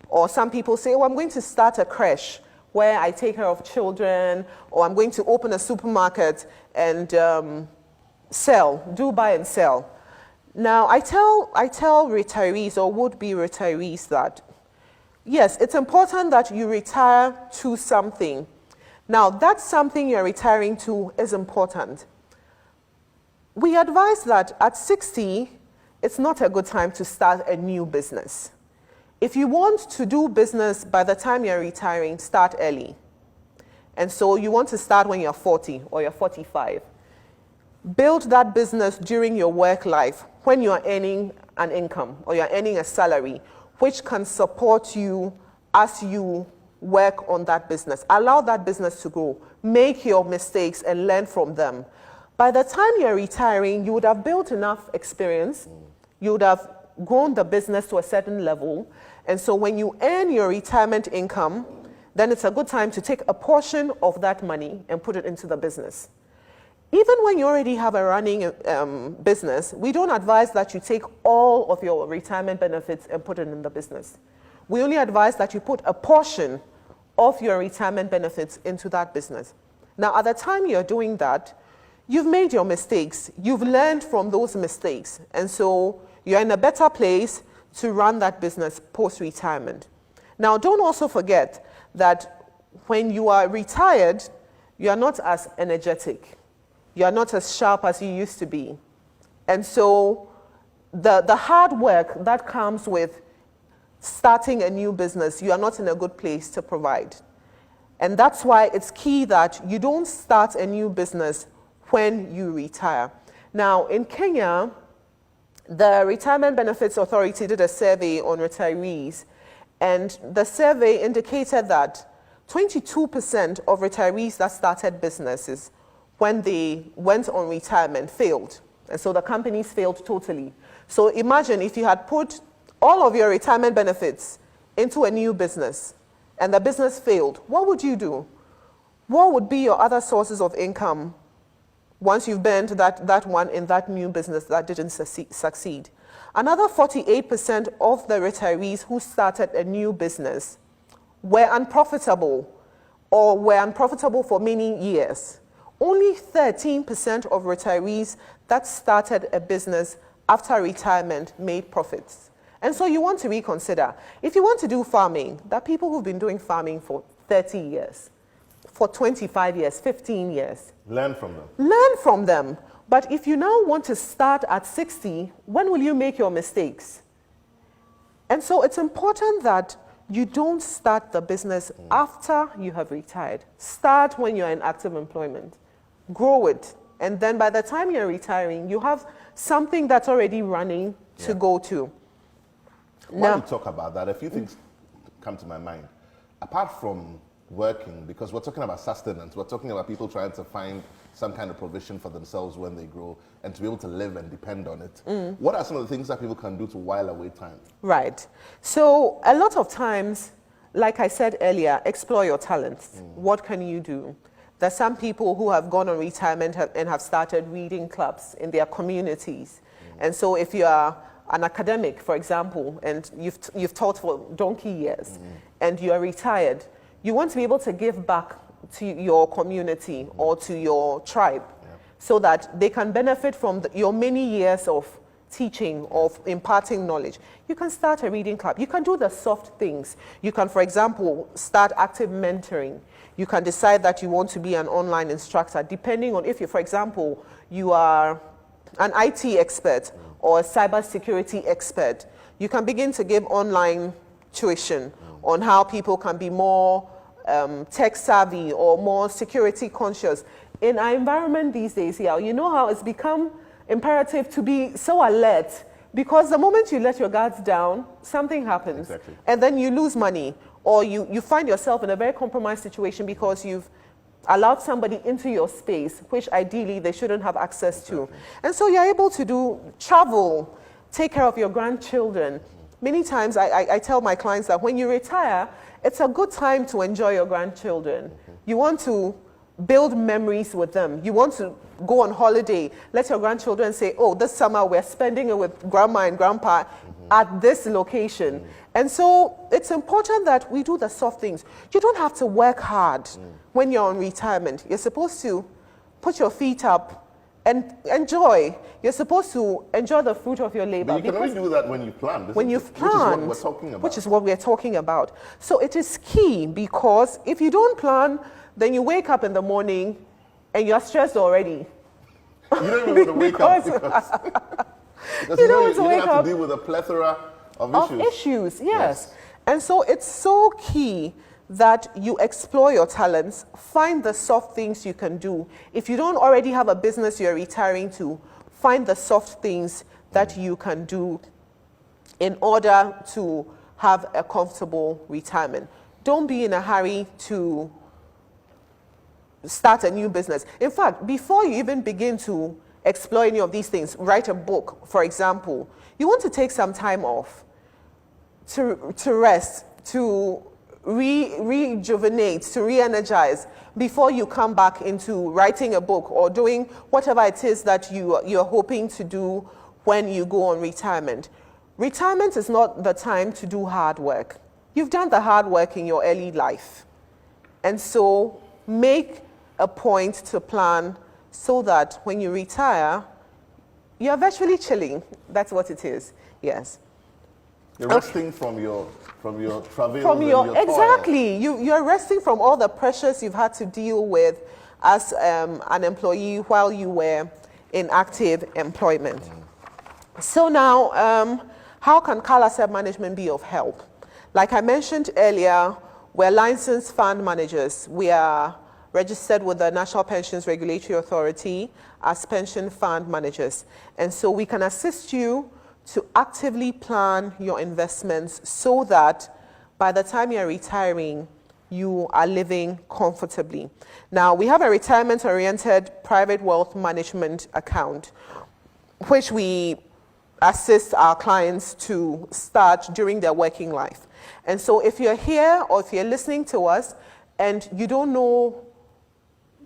S4: Or some people say, oh, I'm going to start a creche where I take care of children. Or I'm going to open a supermarket and buy and sell. Now, I tell retirees or would-be retirees that, yes, it's important that you retire to something. Now, that something you're retiring to is important. We advise that at 60, it's not a good time to start a new business. If you want to do business by the time you're retiring, start early. And so you want to start when you're 40 or you're 45. Build that business during your work life when you're earning an income or you're earning a salary, which can support you as you work on that business. Allow that business to grow. Make your mistakes and learn from them. By the time you're retiring, you would have built enough experience. You would have grown the business to a certain level. And so when you earn your retirement income, then it's a good time to take a portion of that money and put it into the business. Even when you already have a running business, we don't advise that you take all of your retirement benefits and put it in the business. We only advise that you put a portion of your retirement benefits into that business. Now, at the time you're doing that, you've made your mistakes. You've learned from those mistakes. And so you're in a better place to run that business post-retirement. Now, don't also forget that when you are retired, you are not as energetic. You are not as sharp as you used to be. And so the hard work that comes with starting a new business, you are not in a good place to provide. And that's why it's key that you don't start a new business when you retire. Now, in Kenya, the Retirement Benefits Authority did a survey on retirees, and the survey indicated that 22% of retirees that started businesses when they went on retirement failed. And so the companies failed totally. So imagine if you had put all of your retirement benefits into a new business and the business failed, what would you do? What would be your other sources of income once you've burned that one in that new business that didn't succeed? Another 48% of the retirees who started a new business were unprofitable or were unprofitable for many years. Only 13% of retirees that started a business after retirement made profits. And so you want to reconsider. If you want to do farming, there are people who've been doing farming for 30 years, for 25 years, 15 years.
S3: Learn from them.
S4: Learn from them. But if you now want to start at 60, when will you make your mistakes? And so it's important that you don't start the business after you have retired. Start when you're in active employment. Grow it. And then by the time you're retiring, you have something that's already running to go to.
S3: When you talk about that, a few things come to my mind. Apart from working, because we're talking about sustenance, we're talking about people trying to find some kind of provision for themselves when they grow and to be able to live and depend on it. What are some of the things that people can do to while away time? Right.
S4: So a lot of times, like I said earlier, explore your talents. What can you do? There's some people who have gone on retirement and have started reading clubs in their communities. And so if you are an academic, for example, and you've taught for donkey years and you are retired, you want to be able to give back to your community or to your tribe so that they can benefit from your many years of teaching, of imparting knowledge, you can start a reading club. You can do the soft things. You can, for example, start active mentoring. You can decide that you want to be an online instructor, depending on if you, for example, you are an IT expert or a cybersecurity expert. You can begin to give online tuition on how people can be more tech savvy or more security conscious. In our environment these days, yeah, you know how it's become imperative to be so alert, because the moment you let your guards down, something happens.
S3: Exactly.
S4: And then you lose money, or you find yourself in a very compromised situation because you've allowed somebody into your space, which ideally they shouldn't have access to. And so you're able to travel, take care of your grandchildren. Many times I tell my clients that when you retire, it's a good time to enjoy your grandchildren. You want to build memories with them. You want to go on holiday. Let your grandchildren say, oh, this summer we're spending it with grandma and grandpa at this location. And so it's important that we do the soft things. You don't have to work hard when you're on retirement. You're supposed to put your feet up and enjoy. You're supposed to enjoy the fruit of your labor.
S3: But you can only do that when you plan.
S4: When you've planned,
S3: which is what we're talking about.
S4: Which is what we're talking about. So it is key, because if you don't plan, then you wake up in the morning and you're stressed already.
S3: You don't even want to wake up because you don't have to deal with a plethora of issues.
S4: Yes. And so it's so key that you explore your talents, find the soft things you can do. If you don't already have a business you're retiring to, find the soft things that you can do in order to have a comfortable retirement. Don't be in a hurry to start a new business. In fact, before you even begin to explore any of these things, write a book, for example, you want to take some time off to rest, to rejuvenate, to re-energize before you come back into writing a book or doing whatever it is that you're hoping to do when you go on retirement. Retirement is not the time to do hard work. You've done the hard work in your early life. And so make a point to plan so that when you retire, you're virtually chilling. That's what it is. Yes.
S3: You're resting from your travails,
S4: from your
S3: toil.
S4: Exactly. You're resting from all the pressures you've had to deal with as an employee while you were in active employment. So now, how can Carl Asset Management be of help? Like I mentioned earlier, we're licensed fund managers. We are registered with the National Pensions Regulatory Authority as pension fund managers. And so we can assist you to actively plan your investments so that by the time you're retiring, you are living comfortably. Now, we have a retirement-oriented private wealth management account, which we assist our clients to start during their working life. And so if you're here or if you're listening to us and you don't know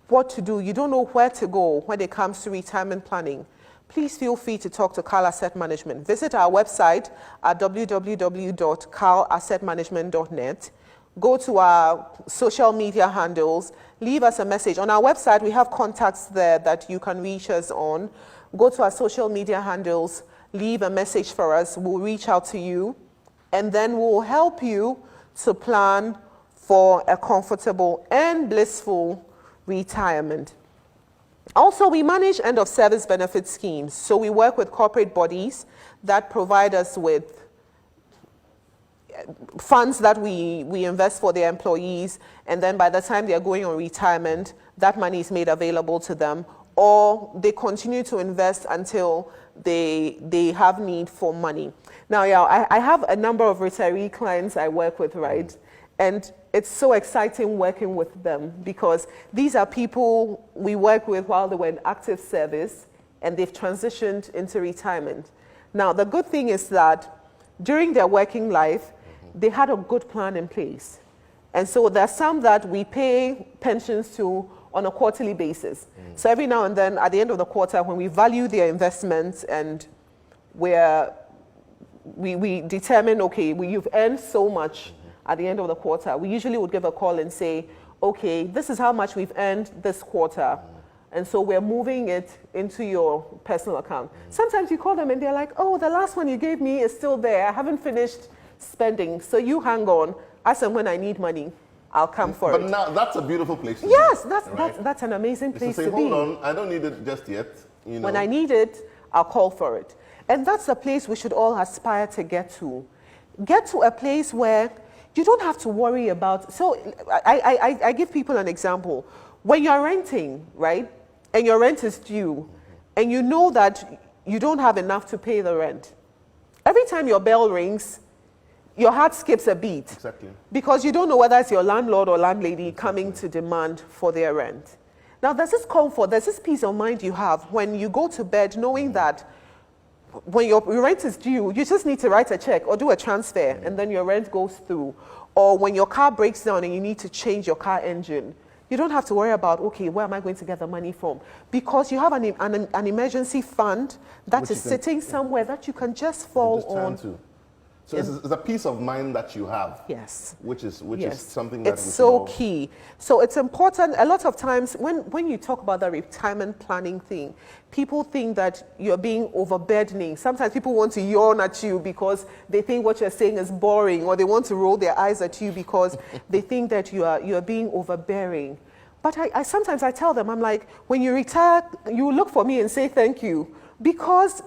S4: what to do, you don't know where to go when it comes to retirement planning, please feel free to talk to Carl Asset Management. Visit our website at www.carlassetmanagement.net. Go to our social media handles, leave us a message. On our website, we have contacts there that you can reach us on. Go to our social media handles, leave a message for us. We'll reach out to you, and then we'll help you to plan for a comfortable and blissful retirement. Also, we manage end-of-service benefit schemes. So we work with corporate bodies that provide us with funds that we invest for their employees, and then by the time they're going on retirement, that money is made available to them, or they continue to invest until they have need for money. Now, yeah, I have a number of retiree clients I work with, right? And it's so exciting working with them because these are people we work with while they were in active service and they've transitioned into retirement. Now, the good thing is that during their working life, they had a good plan in place. And so there are some that we pay pensions to on a quarterly basis. So every now and then, at the end of the quarter, when we value their investments and we determine, okay, you've earned so much at the end of the quarter, we usually would give a call and say, okay, this is how much we've earned this quarter. And so we're moving it into your personal account. Sometimes you call them and they're like, oh, the last one you gave me is still there. I haven't finished spending. So you hang on. As and when I need money, I'll come for it.
S3: But now that's a beautiful place to
S4: Yes,
S3: be.
S4: that's an amazing
S3: It's
S4: place
S3: to say,
S4: to be.
S3: hold on, I don't need it just yet. You know.
S4: When I need it, I'll call for it. And that's a place we should all aspire to get to. Get to a place where you don't have to worry about. So I give people an example. When you're renting, right, and your rent is due, and you know that you don't have enough to pay the rent, every time your bell rings, your heart skips a beat.
S3: Exactly.
S4: Because you don't know whether it's your landlord or landlady coming to demand for their rent. Now, there's this comfort, there's this peace of mind you have when you go to bed knowing that when your rent is due, you just need to write a check or do a transfer, and then your rent goes through. Or when your car breaks down and you need to change your car engine, you don't have to worry about, okay, where am I going to get the money from? Because you have an emergency fund that is sitting somewhere that you can just fall on.
S3: So it's a peace of mind that you have.
S4: Yes.
S3: Which is
S4: Yes.
S3: something that
S4: it's
S3: we should
S4: so
S3: all-
S4: key. So it's important. A lot of times when you talk about the retirement planning thing, people think that you're being overburdening. Sometimes people want to yawn at you because they think what you're saying is boring, or they want to roll their eyes at you because they think that you're being overbearing. But I sometimes tell them, I'm like, when you retire, you look for me and say thank you, because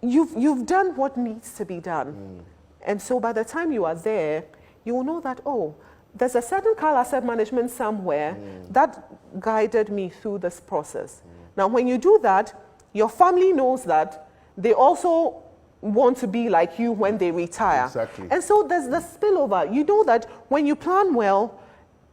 S4: you've done what needs to be done. And so by the time you are there, you will know that, oh, there's a certain Carl Asset Management somewhere that guided me through this process. Now, when you do that, your family knows that they also want to be like you when they retire.
S3: Exactly.
S4: And so there's the spillover. You know that when you plan well,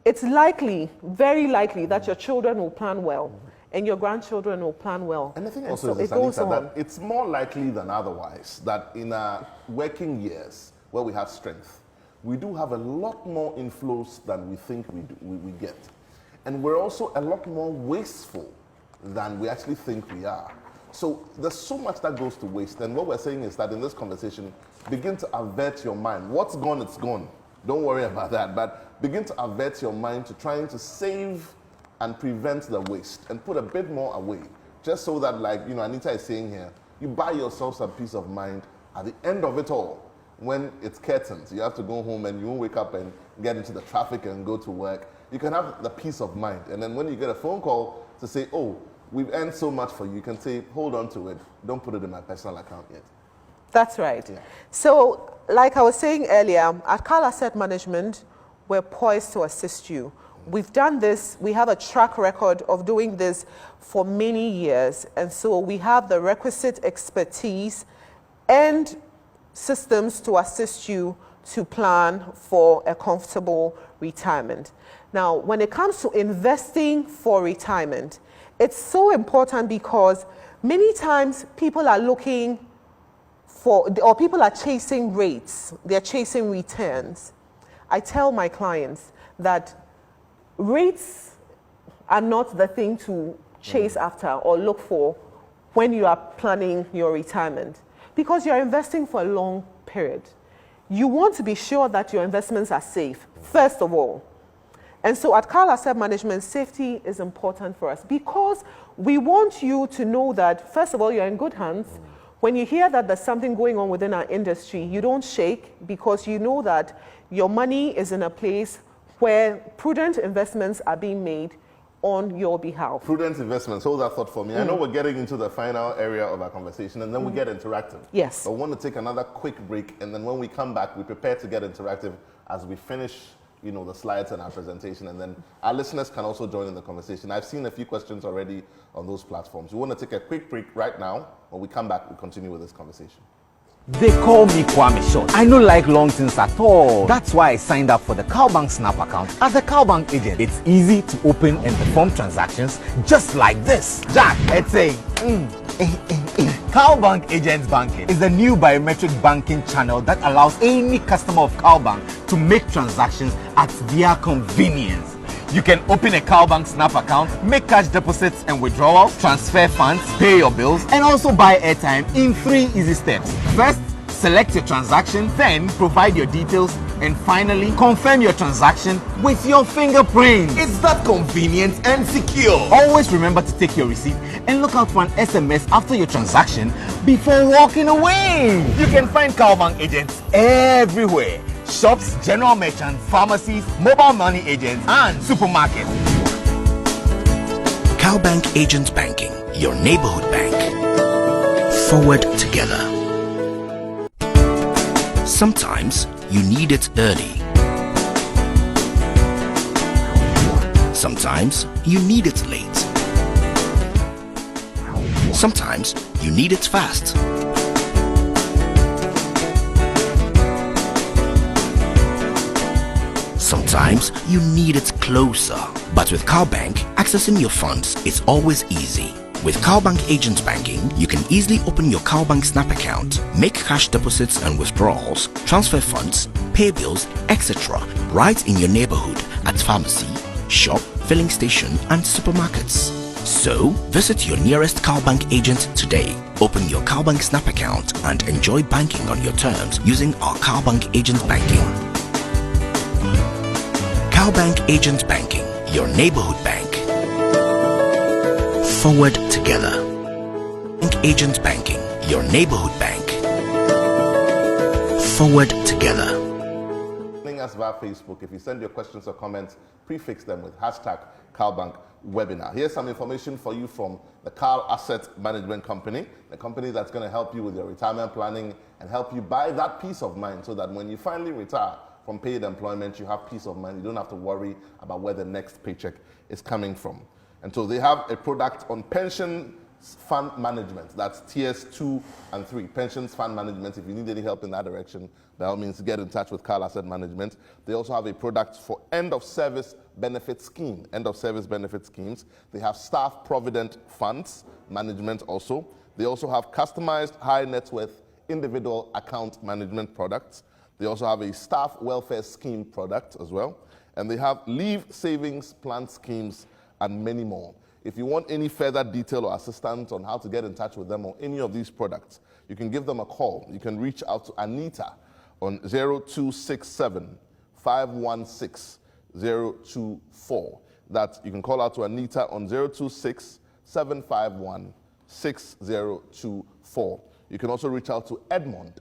S4: it's likely, very likely, that your children will plan well and your grandchildren will plan well.
S3: And I think
S4: And
S3: also,
S4: so
S3: this,
S4: it goes
S3: Anita,
S4: on.
S3: that it's more likely than otherwise that in our working years, where we have strength, we do have a lot more inflows than we think we get. And we're also a lot more wasteful than we actually think we are. So there's so much that goes to waste. And what we're saying is that in this conversation, begin to avert your mind. What's gone, it's gone. Don't worry about that. But begin to avert your mind to trying to save and prevent the waste and put a bit more away. Just so that, like, you know, Anita is saying here, you buy yourself some peace of mind at the end of it all. When it's curtains, you have to go home and you won't wake up and get into the traffic and go to work. You can have the peace of mind. And then when you get a phone call to say, oh, we've earned so much for you, you can say, hold on to it. Don't put it in my personal account yet.
S4: That's right.
S3: Yeah.
S4: So, like I was saying earlier, at Carl Asset Management, we're poised to assist you. We've done this, we have a track record of doing this for many years. And so we have the requisite expertise and systems to assist you to plan for a comfortable retirement. Now, when it comes to investing for retirement, it's so important because many times people are looking for, or people are chasing rates, they're chasing returns. I tell my clients that rates are not the thing to chase after or look for when you are planning your retirement, because you're investing for a long period. You want to be sure that your investments are safe, first of all. And so at Carl Asset Management, safety is important for us because we want you to know that, first of all, you're in good hands. When you hear that there's something going on within our industry, you don't shake because you know that your money is in a place where prudent investments are being made on your behalf.
S3: Prudent investments, hold that thought for me. I know we're getting into the final area of our conversation and then we get interactive.
S4: Yes.
S3: But we want to take another quick break, and then when we come back, we prepare to get interactive as we finish, you know, the slides and our presentation, and then our listeners can also join in the conversation. I've seen a few questions already on those platforms. We want to take a quick break right now. When we come back, we'll continue with this conversation.
S5: They call me Kwame Short. I don't like long things at all. That's why I signed up for the Cowbank Snap account as a Cowbank agent. It's easy to open and perform transactions just like this. Jack, it's a Cowbank Agents Banking is a new biometric banking channel that allows any customer of Cowbank to make transactions at their convenience. You can open a Cowbank Snap account, make cash deposits and withdrawals, transfer funds, pay your bills, and also buy airtime in 3 easy steps. First, Select your transaction, then provide your details, and finally confirm your transaction with your fingerprint. It's that convenient and secure. Always remember to take your receipt and look out for an SMS after your transaction before walking away. You can find CalBank agents everywhere. Shops, general merchants, pharmacies, mobile money agents, and supermarkets.
S6: CalBank Agent Banking, your neighborhood bank. Forward together. Sometimes you need it early. Sometimes you need it late. Sometimes you need it fast. Sometimes you need it closer. But with CalBank, accessing your funds is always easy. With CalBank Agent Banking, you can easily open your CalBank Snap account, make cash deposits and withdrawals, transfer funds, pay bills, etc. right in your neighborhood at pharmacy, shop, filling station and supermarkets. So, visit your nearest CalBank agent today. Open your CalBank Snap account and enjoy banking on your terms using our CalBank Agent Banking. CalBank Agent Banking, your neighborhood bank. Forward together. Bank Agent Banking, your neighborhood bank. Forward together.
S3: Joining us via Facebook. If you send your questions or comments, prefix them with hashtag CalBank Webinar. Here's some information for you from the Cal Asset Management Company, the company that's going to help you with your retirement planning and help you buy that peace of mind so that when you finally retire from paid employment, you have peace of mind. You don't have to worry about where the next paycheck is coming from. And so they have a product on pension fund management. That's tiers 2 and 3. Pensions fund management. If you need any help in that direction, by all means, get in touch with Cal Asset Management. They also have a product for end-of-service benefit scheme. End-of-service benefit schemes. They have staff provident funds management also. They also have customized high net worth individual account management products. They also have a staff welfare scheme product as well. And they have leave savings plan schemes and many more. If you want any further detail or assistance on how to get in touch with them on any of these products, you can give them a call. You can reach out to Anita on 0267 516 024. That you can call out to Anita on 026 751 6024. You can also reach out to Edmond,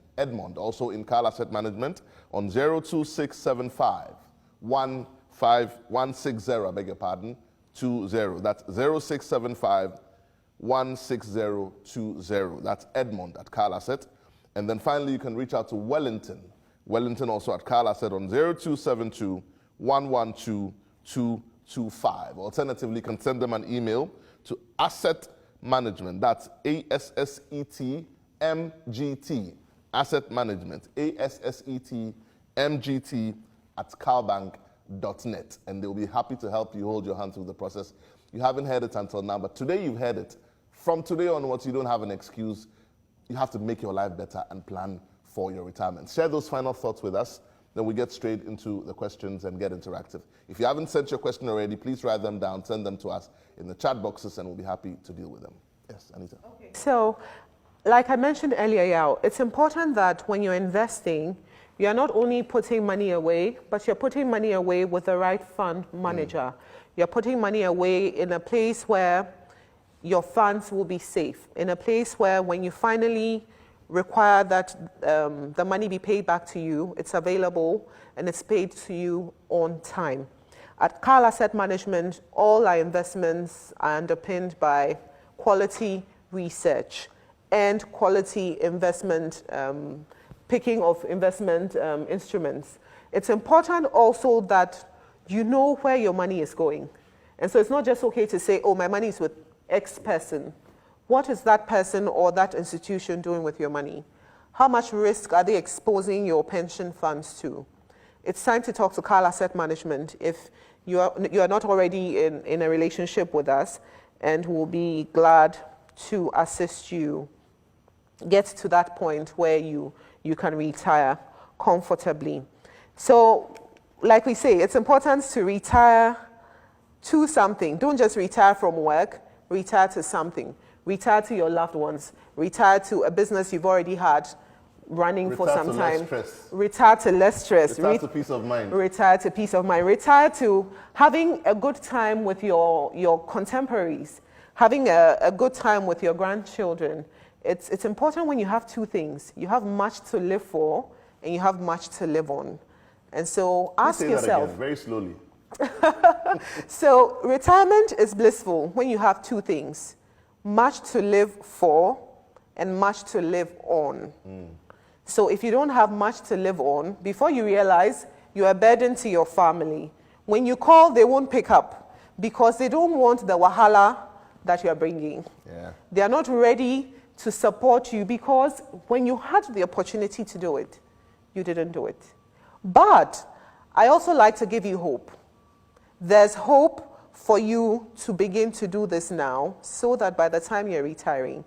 S3: also in Cal Asset Management, on 02675 15160, I beg your pardon, 20. That's 0675 16020. That's Edmond at Cal Asset. And then finally, you can reach out to Wellington also at Cal Asset on 0272 112 225. Alternatively, you can send them an email to Asset Management. That's ASSET MGT, Asset Management, ASSET MGT at calbank.net, and they'll be happy to help you hold your hand through the process. You haven't heard it until now, but today you've heard it. From today onwards, you don't have an excuse. You have to make your life better and plan for your retirement. Share those final thoughts with us, then we get straight into the questions and get interactive. If you haven't sent your question already, please write them down, send them to us in the chat boxes, and we'll be happy to deal with them. Yes, Anita.
S4: Okay. So, like I mentioned earlier, Yao, it's important that when you're investing, you're not only putting money away, but you're putting money away with the right fund manager. You're putting money away in a place where your funds will be safe, in a place where when you finally require that the money be paid back to you, it's available and it's paid to you on time. At Cal Asset Management, all our investments are underpinned by quality research and quality investment, picking of investment instruments. It's important also that you know where your money is going. And so it's not just okay to say, oh, my money is with X person. What is that person or that institution doing with your money? How much risk are they exposing your pension funds to? It's time to talk to Cal Asset Management if you are not already in a relationship with us, and we'll be glad to assist you get to that point where you can retire comfortably. So, like we say, it's important to retire to something. Don't just retire from work, retire to something. Retire to your loved ones. Retire to a business you've already had running for
S3: Retire
S4: some
S3: to less
S4: time.
S3: stress.
S4: Retire to less stress.
S3: Retire to peace of mind.
S4: Retire to peace of mind. Retire to having a good time with your contemporaries, having a good time with your grandchildren. It's important when you have two things. You have much to live for and you have much to live on. And so ask
S3: Say
S4: yourself.
S3: that again, very slowly.
S4: So retirement is blissful when you have two things: much to live for and much to live on. So if you don't have much to live on, before you realize, you're a burden to your family. When you call, they won't pick up because they don't want the wahala that you're bringing.
S3: Yeah.
S4: They are not ready to support you because when you had the opportunity to do it, you didn't do it. But I also like to give you hope. There's hope for you to begin to do this now so that by the time you're retiring,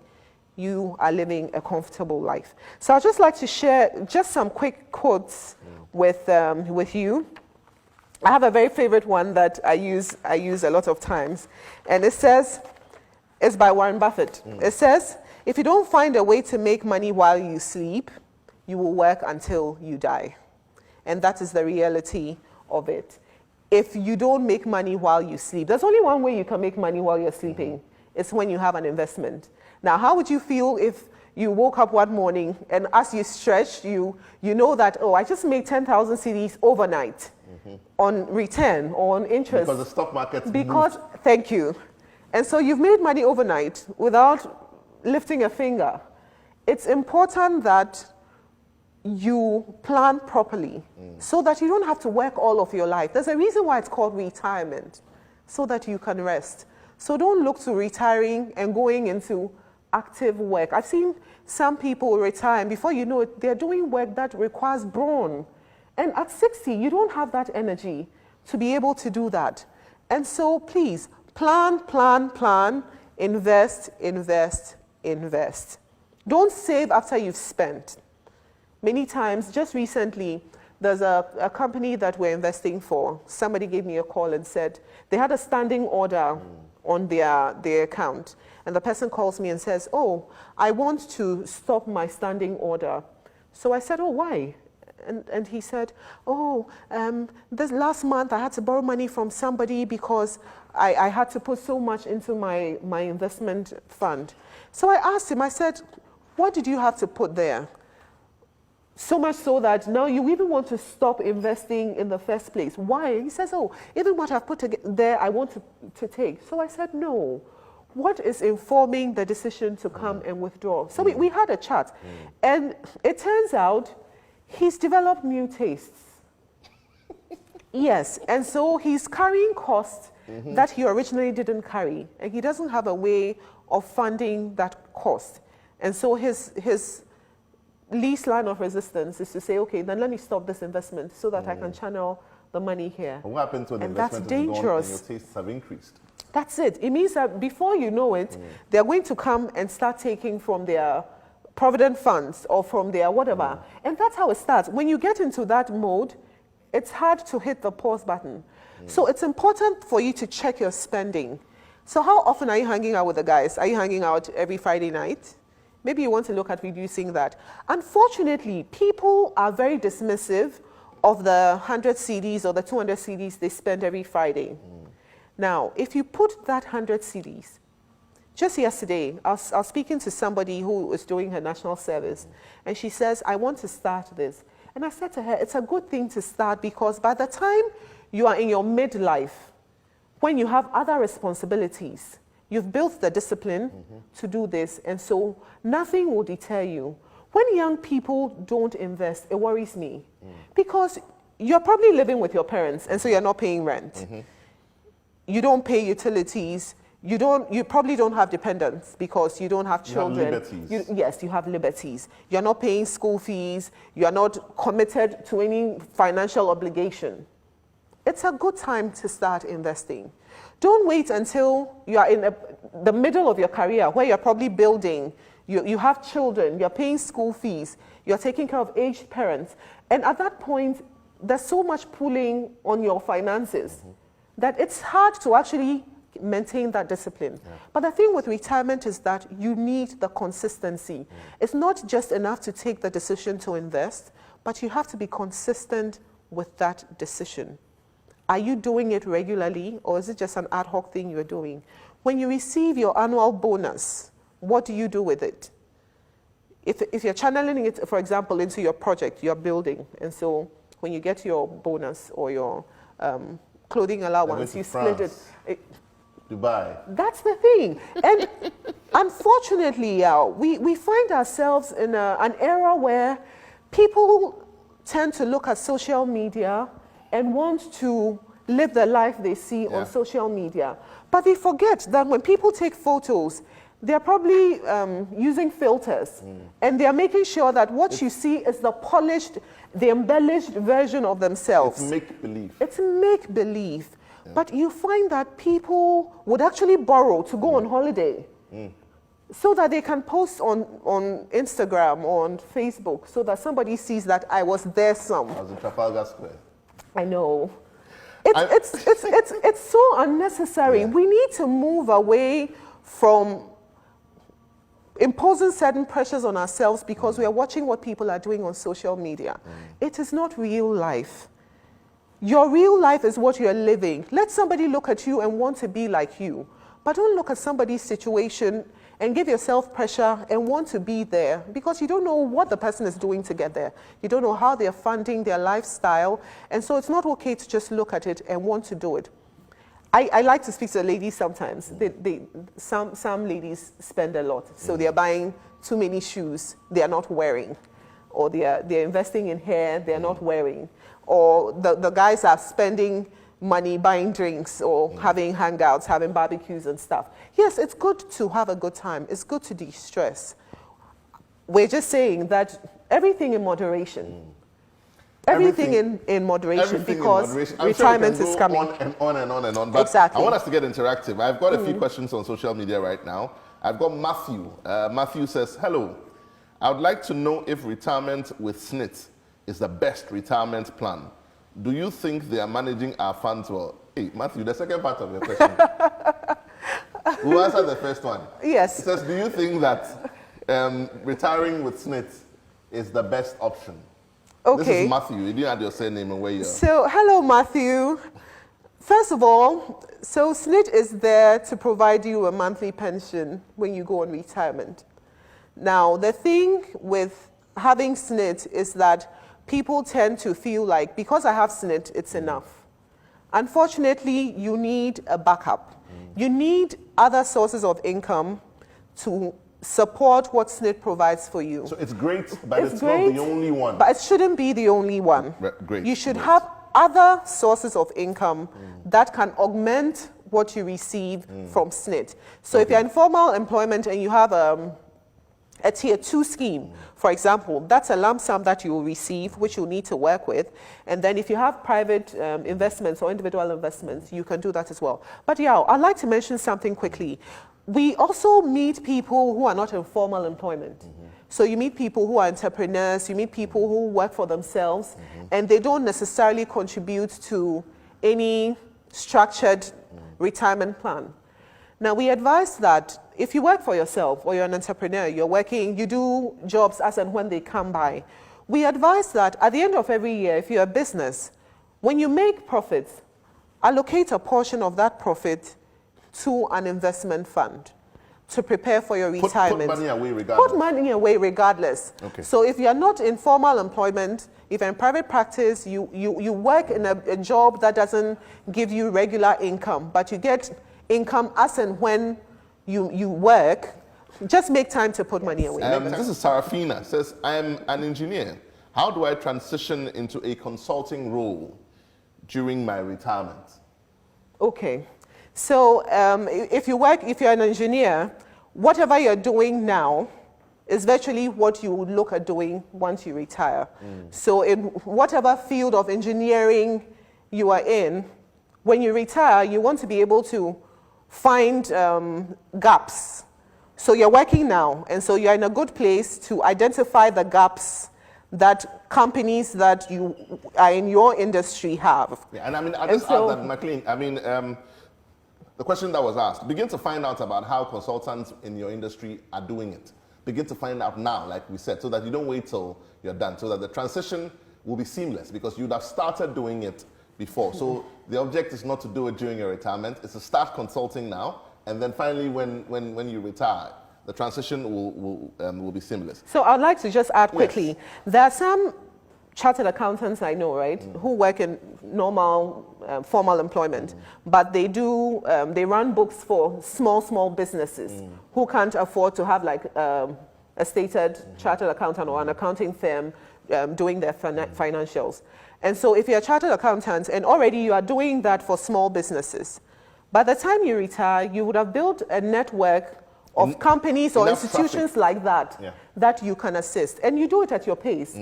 S4: you are living a comfortable life. So I'd just like to share just some quick quotes with you. I have a very favorite one that I use a lot of times. And it says, it's by Warren Buffett. It says, if you don't find a way to make money while you sleep, you will work until you die. And that is the reality of it. If you don't make money while you sleep, there's only one way you can make money while you're sleeping. It's when you have an investment. Now, how would you feel if you woke up one morning and as you stretched, you know that, oh, I just made 10,000 cedis overnight on return or on interest.
S3: Because the stock market
S4: Because, thank you. And so you've made money overnight without lifting a finger. It's important that you plan properly so that you don't have to work all of your life. There's a reason why it's called retirement, so that you can rest. So don't look to retiring and going into active work. I've seen some people retire and before you know it, they're doing work that requires brawn. And at 60, you don't have that energy to be able to do that. And so please, plan, plan, plan, invest, invest, invest. Don't save after you've spent. Many times, just recently, there's a company that we're investing for. Somebody gave me a call and said they had a standing order on their account. And the person calls me and says, oh, I want to stop my standing order. So I said, oh, why? And he said, oh, this last month I had to borrow money from somebody because I had to put so much into my investment fund. So I asked him, I said, what did you have to put there? So much so that now you even want to stop investing in the first place. Why? He says, oh, even what I've put there, I want to take. So I said, no. What is informing the decision to come and withdraw? So we had a chat. And it turns out he's developed new tastes. Yes. And so he's carrying costs that he originally didn't carry. And he doesn't have a way of funding that cost. And so his least line of resistance is to say, okay, then let me stop this investment so that I can channel the money here.
S3: What happens when the
S4: And that's
S3: investment is gone
S4: dangerous.
S3: and your tastes have increased?
S4: That's it. It means that before you know it, they're going to come and start taking from their provident funds or from their whatever. And that's how it starts. When you get into that mode, it's hard to hit the pause button. So it's important for you to check your spending. So how often are you hanging out with the guys? Are you hanging out every Friday night? Maybe you want to look at reducing that. Unfortunately, people are very dismissive of the 100 CDs or the 200 CDs they spend every Friday. Now, if you put that 100 CDs, just yesterday, I was speaking to somebody who was doing her national service, and she says, I want to start this. And I said to her, it's a good thing to start because by the time you are in your midlife, when you have other responsibilities, you've built the discipline to do this, and so nothing will deter you. When young people don't invest, it worries me because you're probably living with your parents, and so you're not paying rent. You don't pay utilities. You probably don't have dependents because you don't have children.
S3: You have liberties.
S4: Yes, you have liberties. You're not paying school fees. You're not committed to any financial obligation. It's a good time to start investing. Don't wait until you are in the middle of your career where you're probably building, you have children, you're paying school fees, you're taking care of aged parents. And at that point, there's so much pulling on your finances that it's hard to actually maintain that discipline. But the thing with retirement is that you need the consistency. It's not just enough to take the decision to invest, but you have to be consistent with that decision. Are you doing it regularly, or is it just an ad hoc thing you're doing? When you receive your annual bonus, what do you do with it? If you're channeling it, for example, into your project you're building, and so when you get your bonus or your clothing allowance, you split it.
S3: Dubai.
S4: That's the thing. And unfortunately, we find ourselves in an era where people tend to look at social media and want to live the life they see on social media. But they forget that when people take photos, they're probably using filters, and they're making sure that what you see is the polished, the embellished version of themselves.
S3: It's make-believe.
S4: It's make-believe. But you find that people would actually borrow to go on holiday so that they can post on Instagram or on Facebook so that somebody sees that I was there some.
S3: I was in Trafalgar Square.
S4: I know. It's so unnecessary. We need to move away from imposing certain pressures on ourselves because we are watching what people are doing on social media. It is not real life. Your real life is what you're living. Let somebody look at you and want to be like you. But don't look at somebody's situation and give yourself pressure and want to be there because you don't know what the person is doing to get there. You don't know how they're funding their lifestyle. And so it's not okay to just look at it and want to do it. I like to speak to ladies sometimes. Some ladies spend a lot. So they're buying too many shoes they are not wearing. Or they're investing in hair they're not wearing. Or the guys are spending money buying drinks or having hangouts, having barbecues and stuff. Yes, it's good to have a good time. It's good to de-stress. We're just saying that everything in moderation. Everything in moderation because retirement is coming.
S3: On and on and on and on. But
S4: exactly.
S3: I want us to get interactive. I've got a few questions on social media right now. I've got Matthew. Matthew says, hello. I would like to know if retirement with SNIT is the best retirement plan. Do you think they are managing our funds well? Hey, Matthew, the second part of your question. Who answered the first one?
S4: Yes.
S3: It says, do you think that retiring with SNIT is the best option?
S4: Okay.
S3: This is Matthew. You didn't add your surname and where you are.
S4: So, hello, Matthew. First of all, so SNIT is there to provide you a monthly pension when you go on retirement. Now, the thing with having SNIT is that people tend to feel like, because I have SNIT, it's enough. Unfortunately, you need a backup. You need other sources of income to support what SNIT provides for you.
S3: So it's great, but it's not the only one.
S4: But it shouldn't be the only one.
S3: Great.
S4: You should have other sources of income that can augment what you receive from SNIT. So if you're in formal employment and you have a tier 2 scheme, for example, that's a lump sum that you will receive, which you'll need to work with. And then if you have private investments or individual investments, you can do that as well. But yeah, I'd like to mention something quickly. We also meet people who are not in formal employment. So you meet people who are entrepreneurs, you meet people who work for themselves, and they don't necessarily contribute to any structured retirement plan. Now, we advise that if you work for yourself or you're an entrepreneur, you're working, you do jobs as and when they come by, we advise that at the end of every year, if you're a business, when you make profits, allocate a portion of that profit to an investment fund to prepare for your retirement.
S3: Put money away regardless.
S4: Put money away regardless.
S3: Okay.
S4: So if you're not in formal employment, if you're in private practice, you work in a job that doesn't give you regular income, but you get income as and when you work, just make time to put money away.
S3: This is Sarafina. Says, I am an engineer. How do I transition into a consulting role during my retirement?
S4: Okay. So if you're an engineer, whatever you're doing now is virtually what you would look at doing once you retire. So in whatever field of engineering you are in, when you retire, you want to be able to find gaps. So you're working now, and so you're in a good place to identify the gaps that companies that you are in your industry have.
S3: Yeah, and I mean, I'll just add that, McLean, I mean, the question that was asked, begin to find out about how consultants in your industry are doing it. Begin to find out now, like we said, so that you don't wait till you're done, so that the transition will be seamless because you'd have started doing it before. So the object is not to do it during your retirement, it's to start consulting now, and then finally when you retire, the transition will be seamless.
S4: So I'd like to just add quickly,
S3: Yes.
S4: there are some chartered accountants I know, right, who work in normal formal employment, but they do, they run books for small businesses who can't afford to have like a stated chartered accountant or an accounting firm doing their financials. And so if you're a chartered accountant and already you are doing that for small businesses, by the time you retire, you would have built a network of companies or
S3: enough
S4: institutions
S3: traffic.
S4: like that,
S3: Yeah.
S4: that you can assist. And you do it at your pace,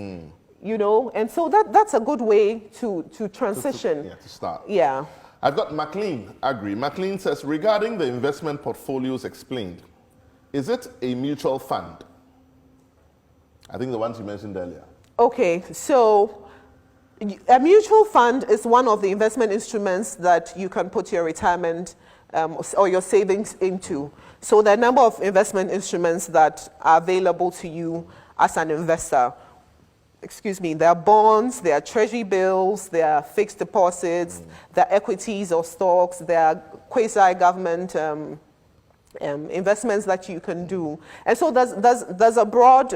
S4: you know? And so that's a good way to transition.
S3: To start.
S4: Yeah.
S3: I've got McLean Agri. McLean says, regarding the investment portfolios explained, is it a mutual fund? I think the ones you mentioned earlier.
S4: Okay, so a mutual fund is one of the investment instruments that you can put your retirement or your savings into. So there are a number of investment instruments that are available to you as an investor. Excuse me, there are bonds, there are treasury bills, there are fixed deposits, there are equities or stocks, there are quasi-government investments that you can do. And so there's a broad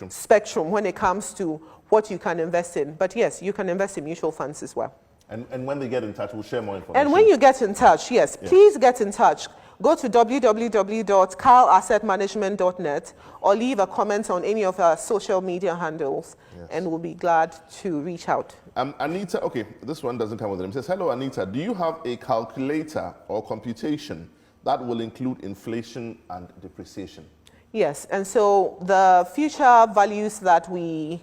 S4: spectrum when it comes to what you can invest in. But yes, you can invest in mutual funds as well.
S3: And when they get in touch, we'll share more information.
S4: And when you get in touch, yes, please get in touch. Go to www.carlassetmanagement.net or leave a comment on any of our social media handles, and we'll be glad to reach out.
S3: Anita, okay, this one doesn't come with it. It says, hello, Anita, do you have a calculator or computation that will include inflation and depreciation?
S4: Yes, and so the future values that we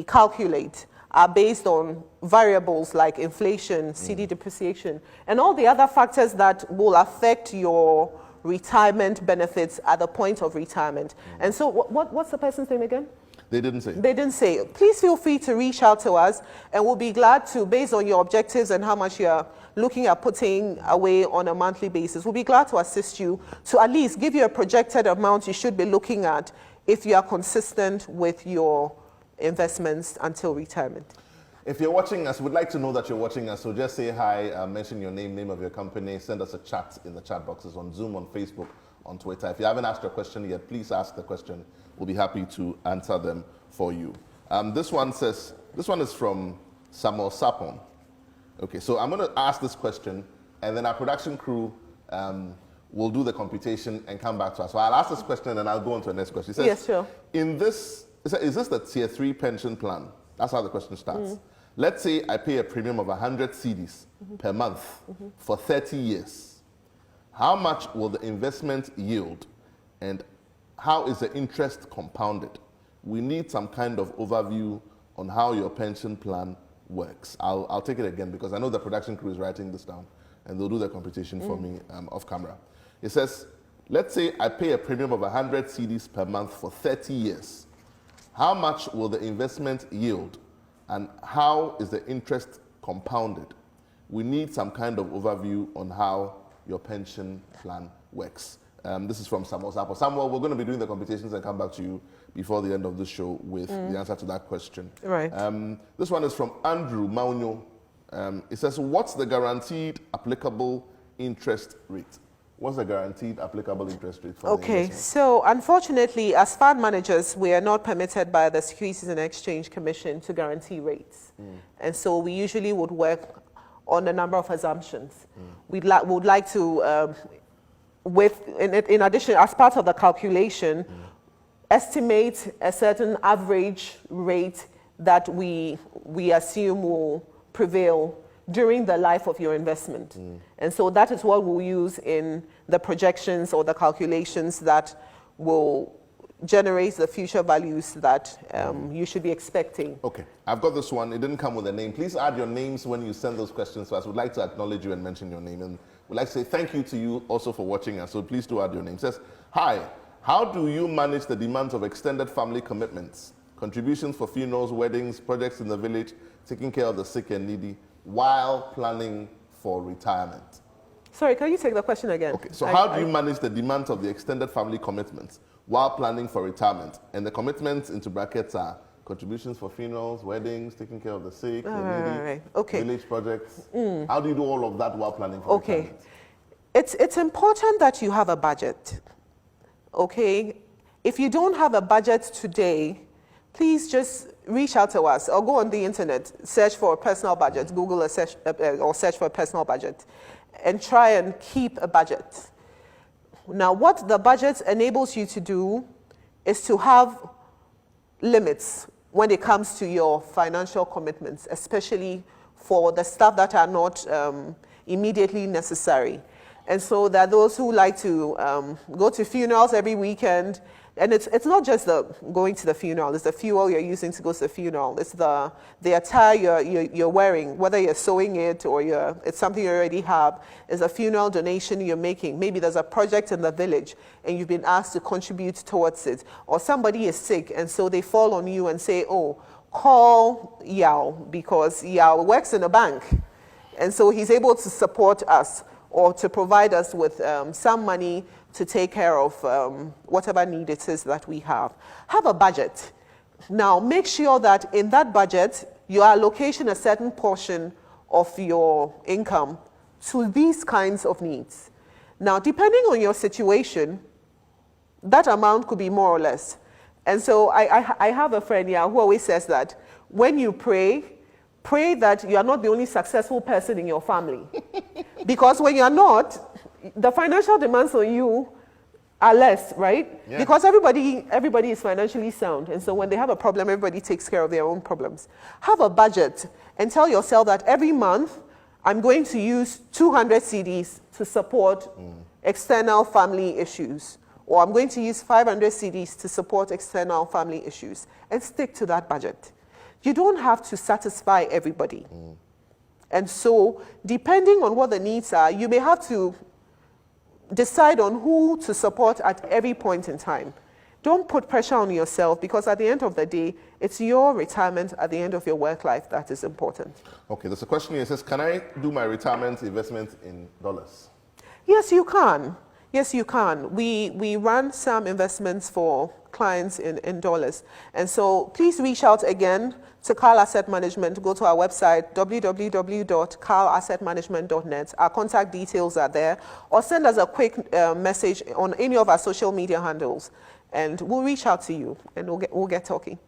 S4: calculate are based on variables like inflation, CD depreciation, and all the other factors that will affect your retirement benefits at the point of retirement. And so what's the person's name again?
S3: They didn't say.
S4: They didn't say. Please feel free to reach out to us, and we'll be glad to, based on your objectives and how much you're looking at putting away on a monthly basis, we'll be glad to assist you to at least give you a projected amount you should be looking at if you are consistent with your investments until retirement.
S3: If you're watching us, we'd like to know that you're watching us, so just say hi, mention your name of your company, send us a chat in the chat boxes on Zoom, on Facebook, on Twitter. If you haven't asked your question yet, please ask the question. We'll be happy to answer them for you. This one is from Samuel Sapon. Okay, so I'm going to ask this question, and then our production crew will do the computation and come back to us. So I'll ask this question, and I'll go on to the next question. It says,
S4: Yes, sure.
S3: is this the Tier 3 pension plan? That's how the question starts. Let's say I pay a premium of 100 cedis per month for 30 years. How much will the investment yield, and how is the interest compounded? We need some kind of overview on how your pension plan works. I'll take it again because I know the production crew is writing this down, and they'll do the computation for me off camera. It says, let's say I pay a premium of 100 cedis per month for 30 years. How much will the investment yield, and how is the interest compounded? We need some kind of overview on how your pension plan works. This is from Samuel Sapo. Samuel, we're going to be doing the computations and come back to you before the end of the show with the answer to that question.
S4: Right.
S3: This one is from Andrew Maunyo. It says, what's the guaranteed applicable interest rate? What's the guaranteed applicable interest rate for the investment?
S4: So unfortunately, as fund managers, we are not permitted by the Securities and Exchange Commission to guarantee rates. And so we usually would work on a number of assumptions. We would like to, in addition, as part of the calculation, estimate a certain average rate that we assume will prevail during the life of your investment. And so that is what we'll use in the projections or the calculations that will generate the future values that you should be expecting.
S3: Okay, I've got this one. It didn't come with a name. Please add your names when you send those questions to us. We'd like to acknowledge you and mention your name. And we'd like to say thank you to you also for watching us. So please do add your name. It says, hi, how do you manage the demands of extended family commitments, contributions for funerals, weddings, projects in the village, taking care of the sick and needy, while planning for retirement?
S4: Sorry, can you take the question again?
S3: Okay, so how do you manage the demands of the extended family commitments while planning for retirement? And the commitments into brackets are contributions for funerals, weddings, taking care of the sick, the needy,
S4: right. Okay.
S3: village projects. How do you do all of that while planning for retirement?
S4: It's important that you have a budget. Okay? If you don't have a budget today, please just reach out to us or go on the internet, search for a personal budget, Google a search, or search for a personal budget, and try and keep a budget. Now, what the budget enables you to do is to have limits when it comes to your financial commitments, especially for the stuff that are not immediately necessary. And so there are those who like to go to funerals every weekend. And it's not just the going to the funeral, it's the fuel you're using to go to the funeral. It's the attire you're wearing, whether you're sewing it or it's something you already have. It's a funeral donation you're making. Maybe there's a project in the village and you've been asked to contribute towards it. Or somebody is sick and so they fall on you and say, oh, call Yao because Yao works in a bank. And so he's able to support us or to provide us with some money to take care of whatever need it is that we have. Have a budget. Now, make sure that in that budget, you are allocating a certain portion of your income to these kinds of needs. Now, depending on your situation, that amount could be more or less. And so I have a friend here who always says that when you pray that you are not the only successful person in your family. Because when you are not, the financial demands on you are less, right? Yeah. Because everybody is financially sound. And so when they have a problem, everybody takes care of their own problems. Have a budget and tell yourself that every month, I'm going to use 200 CDs to support external family issues. Or I'm going to use 500 CDs to support external family issues. And stick to that budget. You don't have to satisfy everybody. And so, depending on what the needs are, you may have to decide on who to support at every point in time. Don't put pressure on yourself because at the end of the day, it's your retirement at the end of your work life that is important. Okay, there's a question here. It says, can I do my retirement investment in dollars? Yes, you can. Yes, you can. We run some investments for clients in dollars. And so please reach out again to Carl Asset Management. Go to our website, www.carlassetmanagement.net. Our contact details are there. Or send us a quick message on any of our social media handles. And we'll reach out to you and we'll get talking.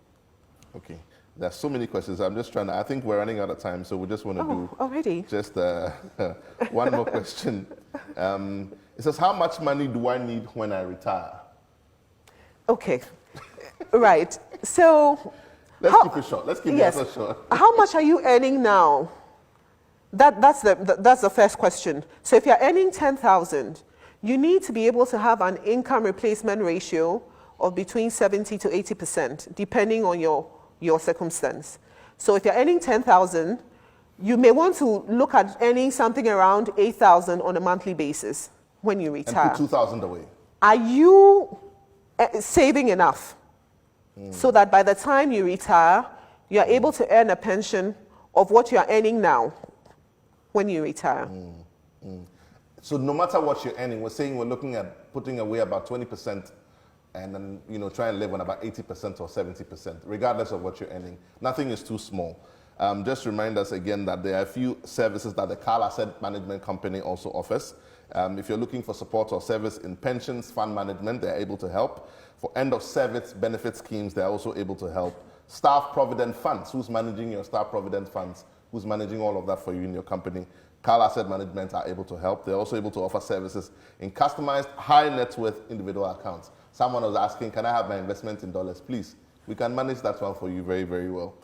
S4: Okay. There's so many questions. I'm just trying to, I think we're running out of time, so we just want to do already? Just one more question. It says, how much money do I need when I retire? Okay. Right. So let's keep it short. Let's keep it short. How much are you earning now? That's the first question. So if you're earning 10,000, you need to be able to have an income replacement ratio of between 70 to 80%, depending on your circumstance. So if you're earning 10,000, you may want to look at earning something around 8,000 on a monthly basis when you retire. And put 2,000 away. Are you saving enough so that by the time you retire, you are able to earn a pension of what you are earning now when you retire? So no matter what you're earning, we're saying we're looking at putting away about 20% and then, try and live on about 80% or 70%, regardless of what you're earning. Nothing is too small. Just remind us again that there are a few services that the Carl Asset Management Company also offers. If you're looking for support or service in pensions, fund management, they're able to help. For end-of-service benefit schemes, they're also able to help. Staff provident funds, who's managing your staff provident funds, who's managing all of that for you in your company. Carl Asset Management are able to help. They're also able to offer services in customized high net worth individual accounts. Someone was asking, can I have my investment in dollars? Please, we can manage that one for you very, very well.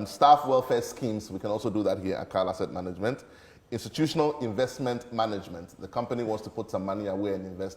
S4: Staff welfare schemes, we can also do that here at Carl Asset Management. Institutional investment management. The company wants to put some money away and invest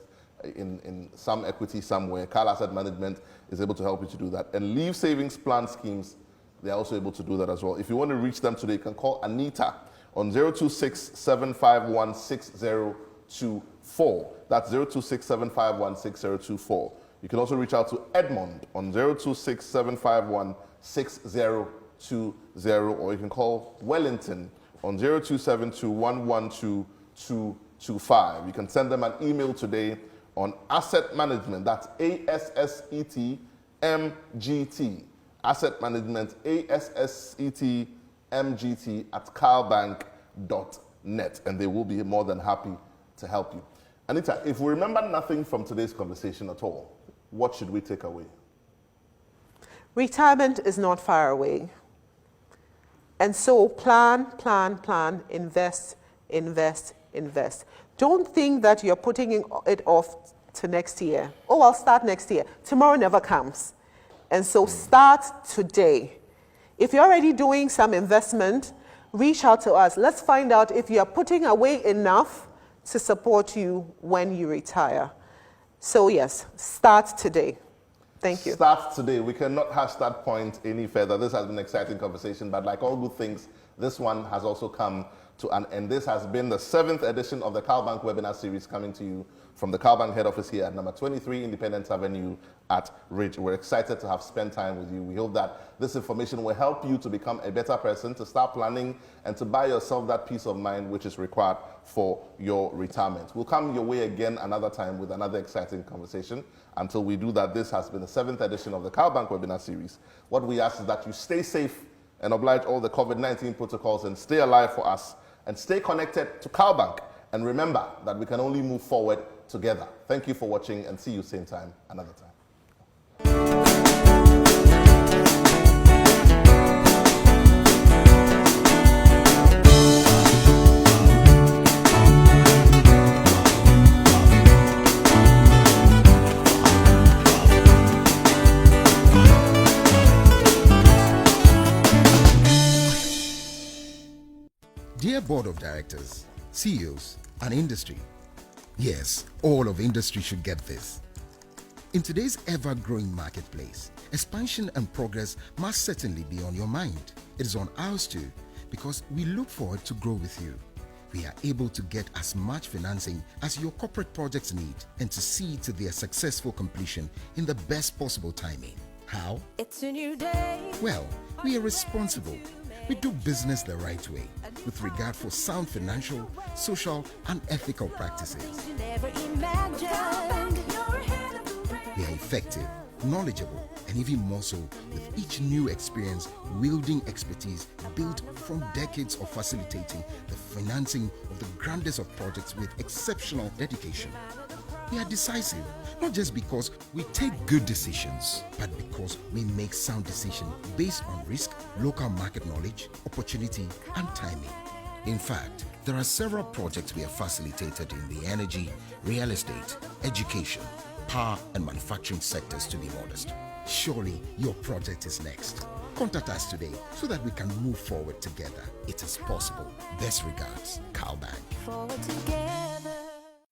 S4: in some equity somewhere. Carl Asset Management is able to help you to do that. And leave savings plan schemes, they're also able to do that as well. If you want to reach them today, you can call Anita on 026-751-6024. That's 026-751-6024. You can also reach out to Edmond on 026-751-6020, or you can call Wellington on 0272-112-222.
S3: 25. You can send them an email today on asset management. That's ASSETMGT. Asset management, ASSETMGT at carlbank.net, and they will be more than happy to help you. Anita, if we remember nothing from today's conversation at all, what should we take away?
S4: Retirement is not far away. And so plan, invest, invest, invest. Don't think that you're putting it off to next year. Oh, I'll start next year. Tomorrow never comes. And so start today. If you're already doing some investment, reach out to us. Let's find out if you're putting away enough to support you when you retire. So yes, start today. Thank you.
S3: Start today. We cannot hash that point any further. This has been an exciting conversation, but like all good things, this one has also come to an end. This has been the 7th edition of the CalBank webinar series, coming to you from the CalBank head office here at number 23 Independence Avenue at Ridge. We're excited to have spent time with you. We hope that this information will help you to become a better person, to start planning, and to buy yourself that peace of mind which is required for your retirement. We'll come your way again another time with another exciting conversation. Until we do that, this has been the 7th edition of the CalBank webinar series. What we ask is that you stay safe and oblige all the COVID-19 protocols and stay alive for us and stay connected to CalBank. And remember that we can only move forward together. Thank you for watching, and see you same time another time.
S1: Dear Board of Directors, CEOs, and industry, yes, all of industry should get this. In today's ever-growing marketplace, expansion and progress must certainly be on your mind. It is on ours too, because we look forward to grow with you. We are able to get as much financing as your corporate projects need and to see to their successful completion in the best possible timing. How?
S2: It's a new day.
S1: Well, we are responsible. We do business the right way, with regard for sound financial, social, and ethical practices.
S2: You never imagined.
S1: We are effective, knowledgeable, and even more so with each new experience wielding expertise built from decades of facilitating the financing of the grandest of projects with exceptional dedication. We are decisive, not just because we take good decisions, but because we make sound decisions based on risk, local market knowledge, opportunity, and timing. In fact, there are several projects we have facilitated in the energy, real estate, education, power, and manufacturing sectors, to be modest. Surely your project is next. Contact us today so that we can move forward together. It is possible. Best regards, CalBank.
S2: Forward together.